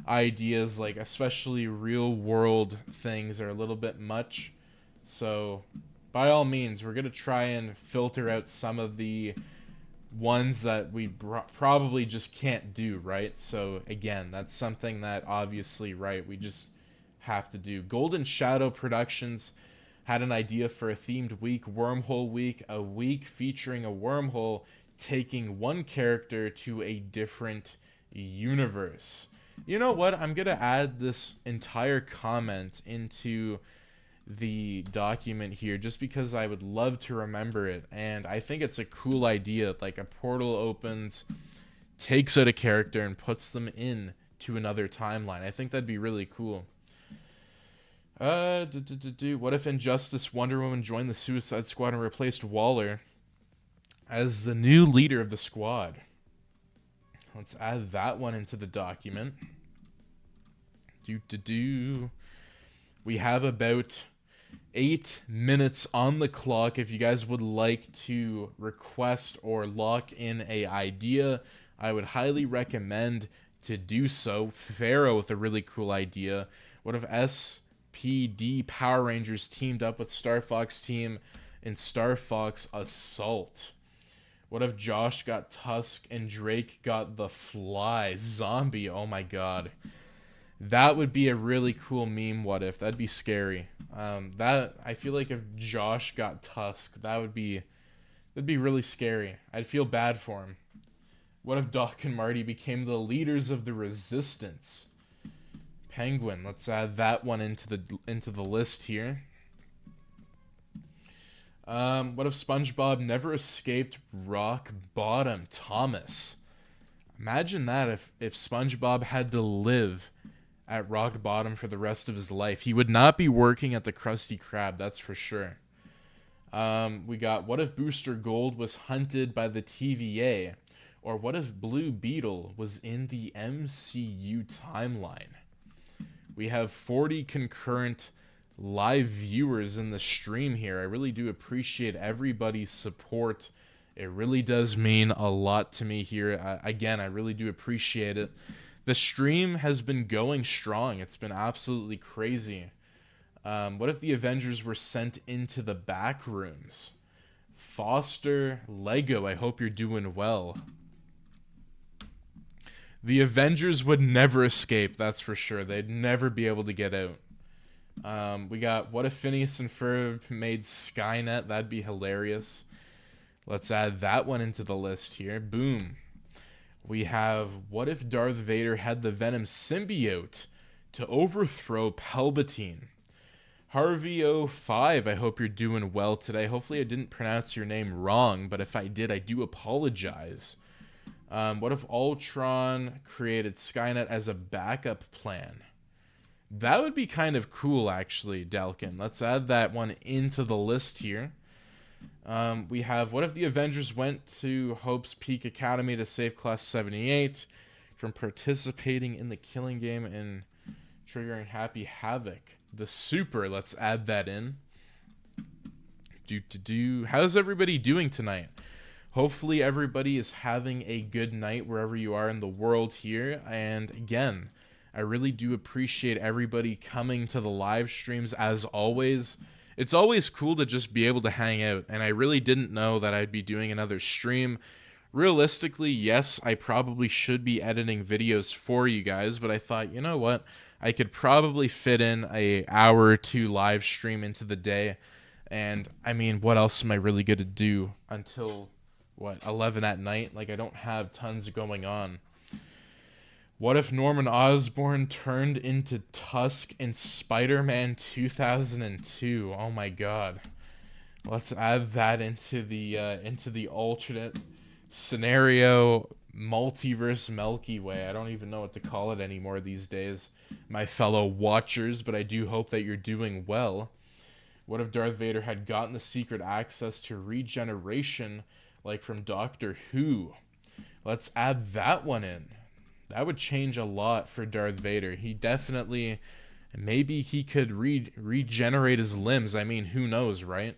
ideas, like especially real world things, are a little bit much. So by all means, we're going to try and filter out some of the ones that we probably just can't do, right? So again, that's something that obviously, right, we just have to do. Golden Shadow Productions had an idea for a themed week, Wormhole Week, a week featuring a wormhole taking one character to a different universe. You know what? I'm going to add this entire comment into the document here just because I would love to remember it, and I think it's a cool idea. Like, a portal opens, takes out a character, and puts them in to another timeline. I think that'd be really cool. What if Injustice Wonder Woman joined the Suicide Squad and replaced Waller as the new leader of the squad? Let's add that one into the document. We have about 8 minutes on the clock. If you guys would like to request or lock in a idea, I would highly recommend to do so. Pharaoh with a really cool idea. What if SPD Power Rangers teamed up with Star Fox team in Star Fox Assault? What if Josh got Tusk and Drake got the Fly zombie? Oh my god. That would be a really cool meme. What if? That'd be scary. That, I feel like if Josh got Tusk, that'd be really scary. I'd feel bad for him. What if Doc and Marty became the leaders of the Resistance? Penguin. Let's add that one into the list here. What if SpongeBob never escaped rock bottom? Thomas. Imagine that if SpongeBob had to live at rock bottom for the rest of his life. He would not be working at the Krusty Krab, that's for sure. We got, what if Booster Gold was hunted by the TVA? Or what if Blue Beetle was in the MCU timeline? We have 40 concurrent live viewers in the stream here. I really do appreciate everybody's support. It really does mean a lot to me here. Again, I really do appreciate it. The stream has been going strong. It's been absolutely crazy. What if the Avengers were sent into the back rooms? Foster Lego, I hope you're doing well. The Avengers would never escape, that's for sure. They'd never be able to get out. We got, what if Phineas and Ferb made Skynet? That'd be hilarious. Let's add that one into the list here. Boom. We have, what if Darth Vader had the Venom symbiote to overthrow Palpatine? Harvey05, I hope you're doing well today. Hopefully I didn't pronounce your name wrong, but if I did, I do apologize. What if Ultron created Skynet as a backup plan? That would be kind of cool, actually, Delkin. Let's add that one into the list here. We have, what if the Avengers went to Hope's Peak Academy to save Class 78 from participating in the Killing Game and triggering Happy Havoc? The Super, let's add that in. How's everybody doing tonight? Hopefully everybody is having a good night wherever you are in the world here. And again, I really do appreciate everybody coming to the live streams as always. It's always cool to just be able to hang out, and I really didn't know that I'd be doing another stream. Realistically, yes, I probably should be editing videos for you guys, but I thought, you know what? I could probably fit in an hour or two live stream into the day, and I mean, what else am I really going to do until, what, 11 at night? Like, I don't have tons going on. What if Norman Osborn turned into Tusk in Spider-Man 2002? Oh my god. Let's add that into the alternate scenario multiverse Milky Way. I don't even know what to call it anymore these days, my fellow watchers, but I do hope that you're doing well. What if Darth Vader had gotten the secret access to regeneration like from Doctor Who? Let's add that one in. That would change a lot for Darth Vader. He definitely, maybe he could regenerate his limbs. I mean, who knows, right?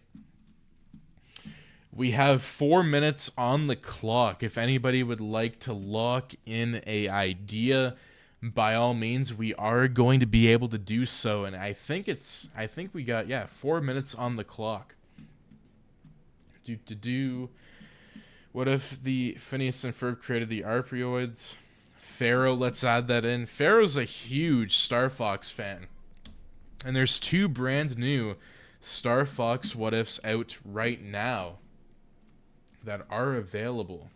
We have 4 minutes on the clock. If anybody would like to lock in an idea, by all means, we are going to be able to do so. And I think we got, 4 minutes on the clock. What if the Phineas and Ferb created the Arpeoids? Pharaoh, let's add that in. Pharaoh's a huge Star Fox fan. And there's 2 brand new Star Fox what ifs out right now. that are available.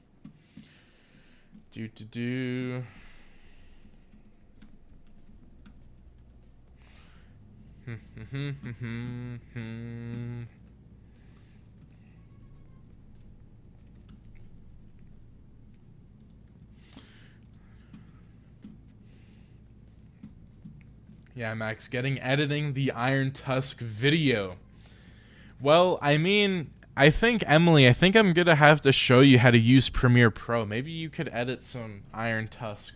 Yeah, Max, editing the Iron Tusk video. Well, I mean, I think I'm gonna have to show you how to use Premiere Pro. Maybe you could edit some Iron Tusk.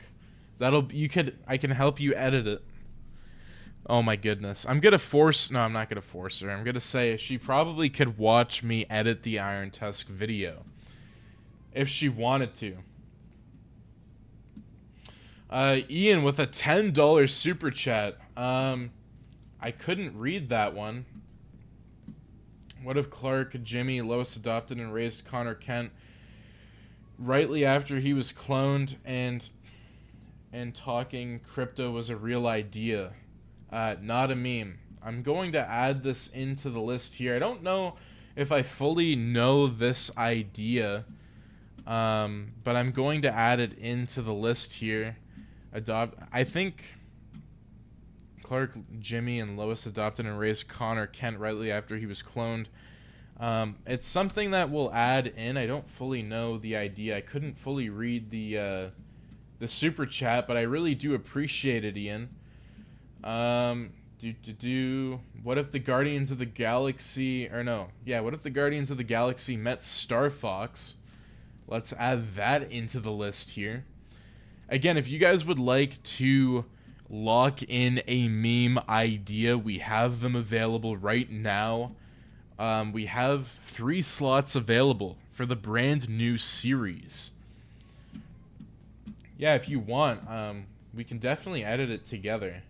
I can help you edit it. Oh my goodness. I'm not gonna force her. I'm gonna say she probably could watch me edit the Iron Tusk video. If she wanted to. Ian with a $10 super chat. I couldn't read that one. What if Clark, Jimmy, Lois adopted and raised Connor Kent rightly after he was cloned and talking crypto was a real idea? Not a meme. I'm going to add this into the list here. I don't know if I fully know this idea, but I'm going to add it into the list here. I think Clark, Jimmy, and Lois adopted and raised Connor Kent rightly after he was cloned. It's something that we'll add in. I don't fully know the idea. I couldn't fully read the super chat, but I really do appreciate it, Ian. What if the Guardians of the Galaxy, what if the Guardians of the Galaxy met Star Fox? Let's add that into the list here. Again, if you guys would like to lock in a meme idea, we have them available right now. We have 3 slots available for the brand new series. Yeah, if you want, we can definitely edit it together.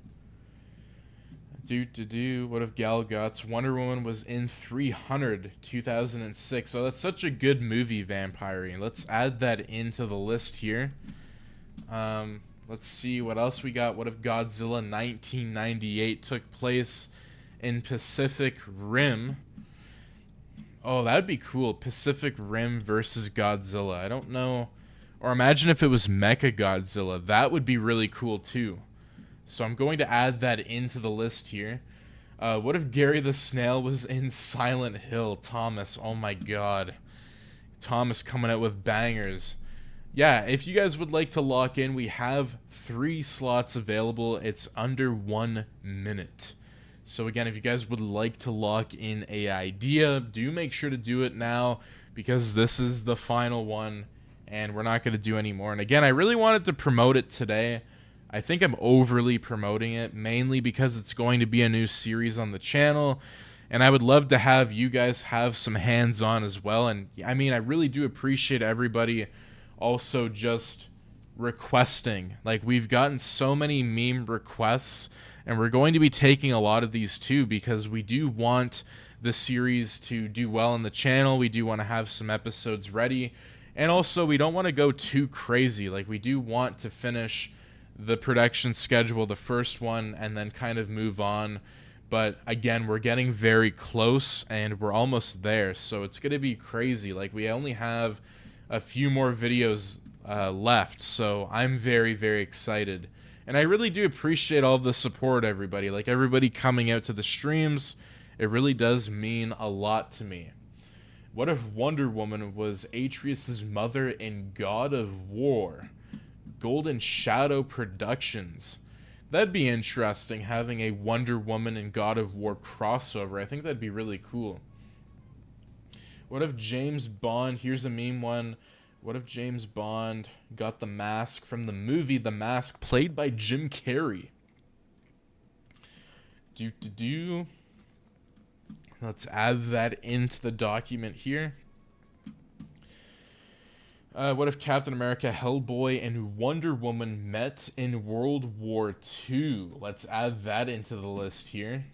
What if Gal Gadot's Wonder Woman was in 300 2006? Oh, that's such a good movie, Vampire. Let's add that into the list here. Let's see what else we got. What if Godzilla 1998 took place in Pacific Rim? Oh, that'd be cool. Pacific Rim versus Godzilla. I don't know. Or imagine if it was Mecha Godzilla. That would be really cool too. So I'm going to add that into the list here. What if Gary the Snail was in Silent Hill? Thomas, oh my god. Thomas coming out with bangers. Yeah, if you guys would like to lock in, we have 3 slots available. It's under 1 minute. So again, if you guys would like to lock in a idea, do make sure to do it now, because this is the final one and we're not going to do any more. And again, I really wanted to promote it today. I think I'm overly promoting it, mainly because it's going to be a new series on the channel, and I would love to have you guys have some hands-on as well. And I mean, I really do appreciate everybody also just requesting. Like, we've gotten so many meme requests, and we're going to be taking a lot of these too, because we do want the series to do well on the channel. We do want to have some episodes ready, and also we don't want to go too crazy. Like, we do want to finish the production schedule, the first one, and then kind of move on. But again, we're getting very close and we're almost there, so it's gonna be crazy. Like, we only have a few more videos left, so I'm very, very excited. And I really do appreciate all the support, everybody. Like, everybody coming out to the streams, it really does mean a lot to me. What if Wonder Woman was Atreus' mother in God of War? Golden Shadow Productions. That'd be interesting, having a Wonder Woman and God of War crossover. I think that'd be really cool. What if James Bond, here's a meme one, what if James Bond got the mask from the movie The Mask, played by Jim Carrey? Let's add that into the document here. What if Captain America, Hellboy, and Wonder Woman met in World War II? Let's add that into the list here.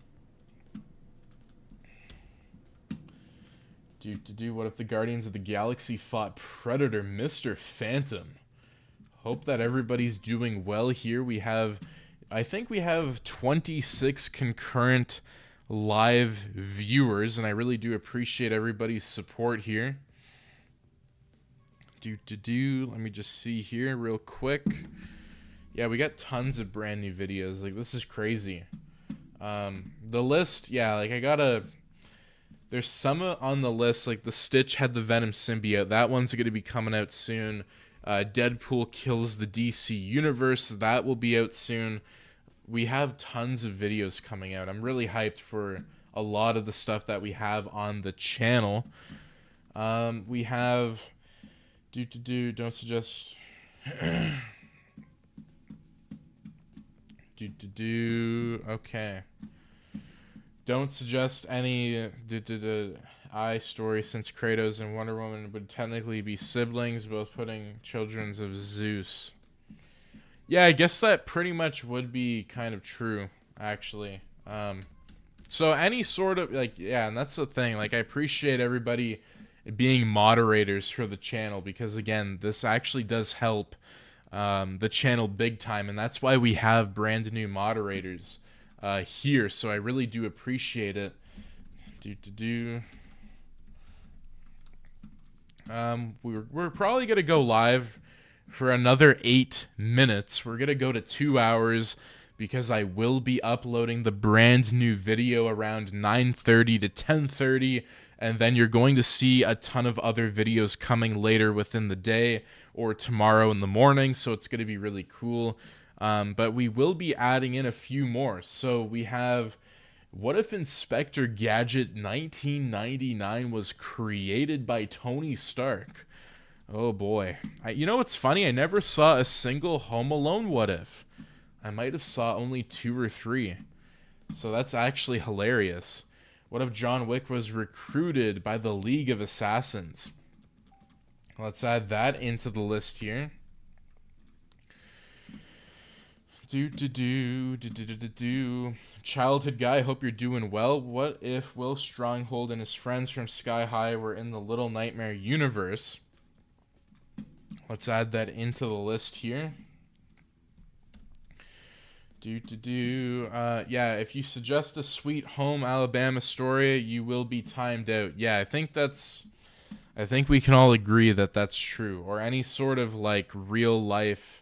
What if the Guardians of the Galaxy fought Predator, Mr. Phantom? Hope that everybody's doing well here. I think we have 26 concurrent live viewers, and I really do appreciate everybody's support here. Let me just see here real quick. Yeah, we got tons of brand new videos. Like, this is crazy. The list, yeah, like there's some on the list, like the Stitch had the Venom symbiote. That one's going to be coming out soon. Deadpool kills the DC universe. That will be out soon. We have tons of videos coming out. I'm really hyped for a lot of the stuff that we have on the channel. We have don't suggest okay. Don't suggest any I story, since Kratos and Wonder Woman would technically be siblings, both putting children of Zeus. Yeah, I guess that pretty much would be kind of true, actually. So any sort of, like, yeah, and that's the thing. Like, I appreciate everybody being moderators for the channel, because, again, this actually does help the channel big time, and that's why we have brand new moderators here. So I really do appreciate it. We're probably gonna go live for another 8 minutes. We're gonna go to 2 hours, because I will be uploading the brand new video around 9:30 to 10:30, and then you're going to see a ton of other videos coming later within the day or tomorrow in the morning, so it's going to be really cool. But we will be adding in a few more. So we have, what if Inspector Gadget 1999 was created by Tony Stark? Oh boy. You know what's funny? I never saw a single Home Alone what if. I might have saw only 2 or 3. So that's actually hilarious. What if John Wick was recruited by the League of Assassins? Let's add that into the list here. Childhood guy, hope you're doing well. What if Will Stronghold and his friends from Sky High were in the Little Nightmare universe? Let's add that into the list here. Yeah, if you suggest a Sweet Home Alabama story, you will be timed out. Yeah, I think we can all agree that that's true. Or any sort of, like, real life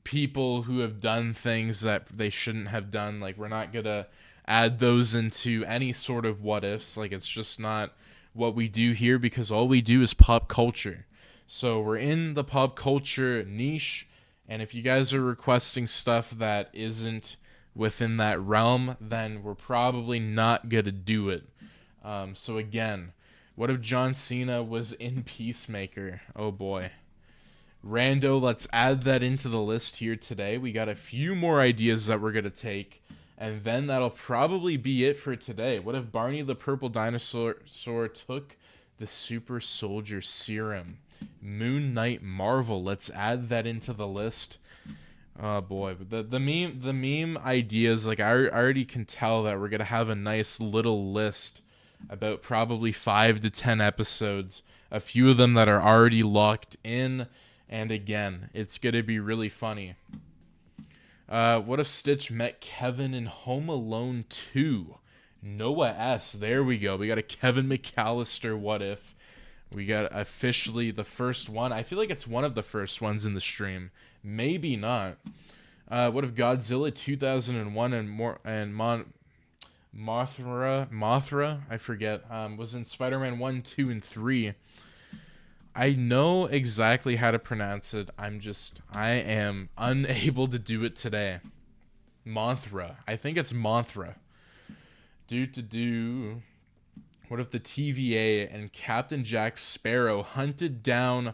people who have done things that they shouldn't have done. Like, we're not gonna add those into any sort of what ifs. Like, it's just not what we do here, because all we do is pop culture. So we're in the pop culture niche. And if you guys are requesting stuff that isn't within that realm, then we're probably not going to do it. So again, what if John Cena was in Peacemaker? Oh boy. Rando, let's add that into the list here today. We got a few more ideas that we're going to take, and then that'll probably be it for today. What if Barney the Purple Dinosaur took the Super Soldier Serum? Moon Knight Marvel, let's add that into the list. Oh boy, the meme ideas, like, I already can tell that we're gonna have a nice little list, about probably 5 to 10 episodes, a few of them that are already locked in, and again, it's gonna be really funny. What if Stitch met Kevin in Home Alone 2? Noah S, there we go. We got a Kevin McAllister what if. We got officially the first one. I feel like it's one of the first ones in the stream. Maybe not. What if Godzilla 2001 and Mothra, I forget, was in Spider-Man 1, 2, and 3. I know exactly how to pronounce it. I am unable to do it today. Mothra. I think it's Mothra. What if the TVA and Captain Jack Sparrow hunted down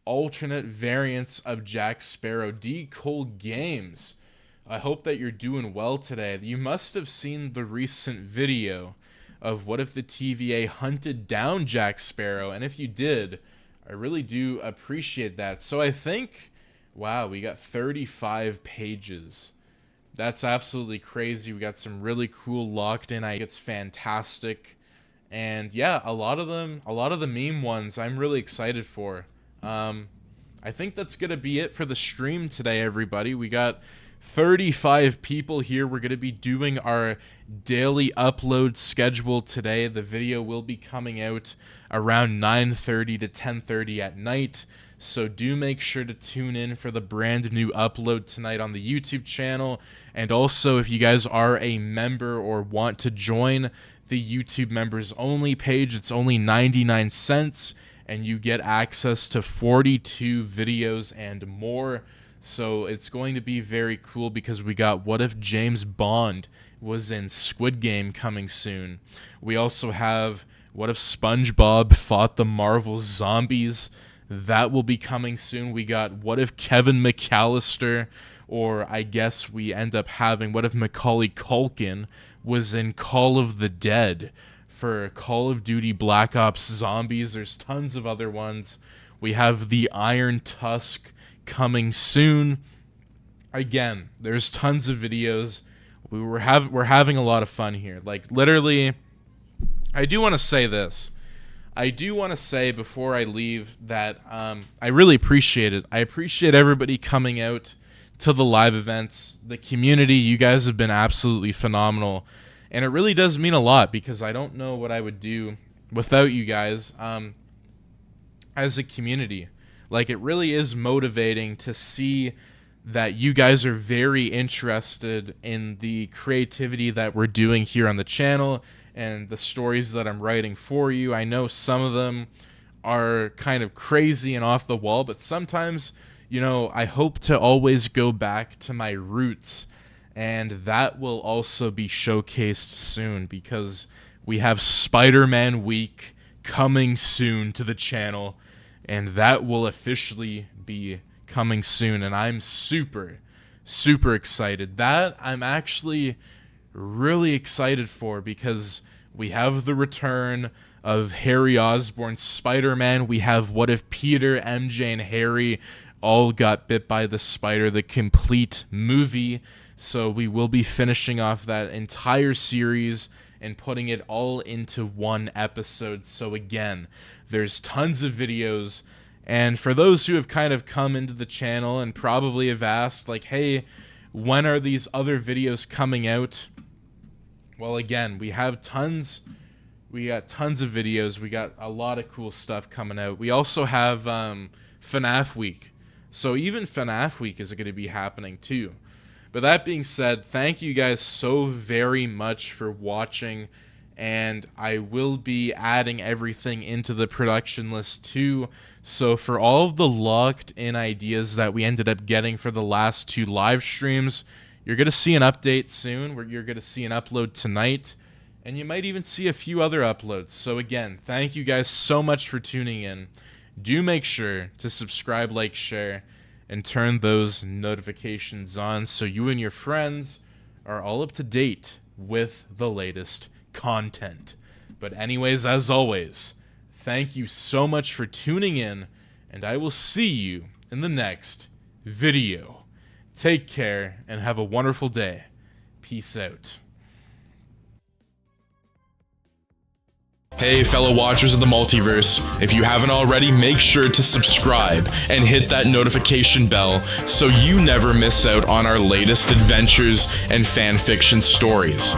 alternate variants of Jack Sparrow? D. Cole Games, I hope that you're doing well today. You must have seen the recent video of what if the TVA hunted down Jack Sparrow, and if you did, I really do appreciate that. So I think, wow, we got 35 pages. That's absolutely crazy. We got some really cool locked in. It's fantastic. And yeah, a lot of the meme ones I'm really excited for. I think that's going to be it for the stream today, everybody. We got 35 people here. We're going to be doing our daily upload schedule today. The video will be coming out around 9:30 to 10:30 at night. So do make sure to tune in for the brand new upload tonight on the YouTube channel. And also, if you guys are a member or want to join the YouTube members only page, it's only 99 cents and you get access to 42 videos and more. So it's going to be very cool because we got What If James Bond was in Squid Game coming soon. We also have What If SpongeBob fought the Marvel Zombies. That will be coming soon. We got What If Kevin McAllister, or I guess we end up having What If Macaulay Culkin was in Call of the Dead for Call of Duty Black Ops Zombies. There's tons of other ones. We have the Iron Tusk coming soon. Again, there's tons of videos. We're having a lot of fun here. Like, literally, I do want to say this. I do want to say before I leave that I really appreciate it. I appreciate everybody coming out to the live events. The community, you guys have been absolutely phenomenal. And it really does mean a lot because I don't know what I would do without you guys as a community. Like, it really is motivating to see that you guys are very interested in the creativity that we're doing here on the channel and the stories that I'm writing for you. I know some of them are kind of crazy and off the wall, but sometimes, you know, I hope to always go back to my roots, and that will also be showcased soon because we have Spider-Man Week coming soon to the channel, and that will officially be coming soon, and I'm super, super excited. That I'm actually really excited for because we have the return of Harry Osborn's Spider-Man. We have What If Peter, MJ, and Harry all got bit by the spider, the complete movie. So we will be finishing off that entire series and putting it all into one episode. So again, there's tons of videos. And for those who have kind of come into the channel and probably have asked, like, hey, when are these other videos coming out? Well, again, we have tons. We got tons of videos. We got a lot of cool stuff coming out. We also have FNAF Week. So even FNAF Week is going to be happening too. But that being said, thank you guys so very much for watching. And I will be adding everything into the production list too. So for all of the locked in ideas that we ended up getting for the last 2 live streams, you're going to see an update soon, where you're going to see an upload tonight, and you might even see a few other uploads. So again, thank you guys so much for tuning in. Do make sure to subscribe, like, share, and turn those notifications on so you and your friends are all up to date with the latest content. But anyways, as always, thank you so much for tuning in, and I will see you in the next video. Take care and have a wonderful day. Peace out. Hey fellow watchers of the Multiverse, if you haven't already, make sure to subscribe and hit that notification bell so you never miss out on our latest adventures and fanfiction stories.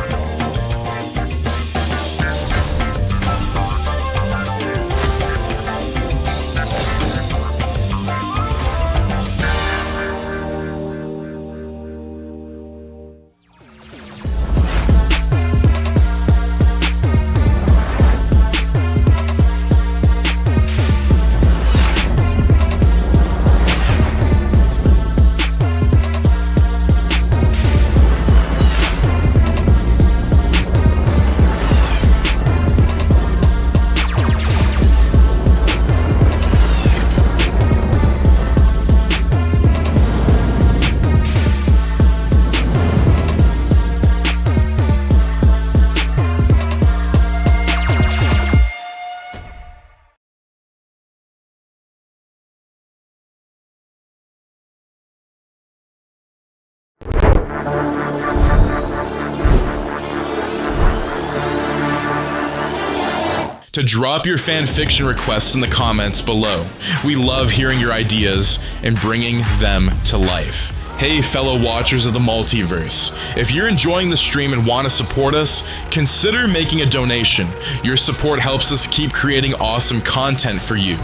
to drop your fanfiction requests in the comments below. We love hearing your ideas and bringing them to life. Hey fellow watchers of the Multiverse, if you're enjoying the stream and want to support us, consider making a donation. Your support helps us keep creating awesome content for you.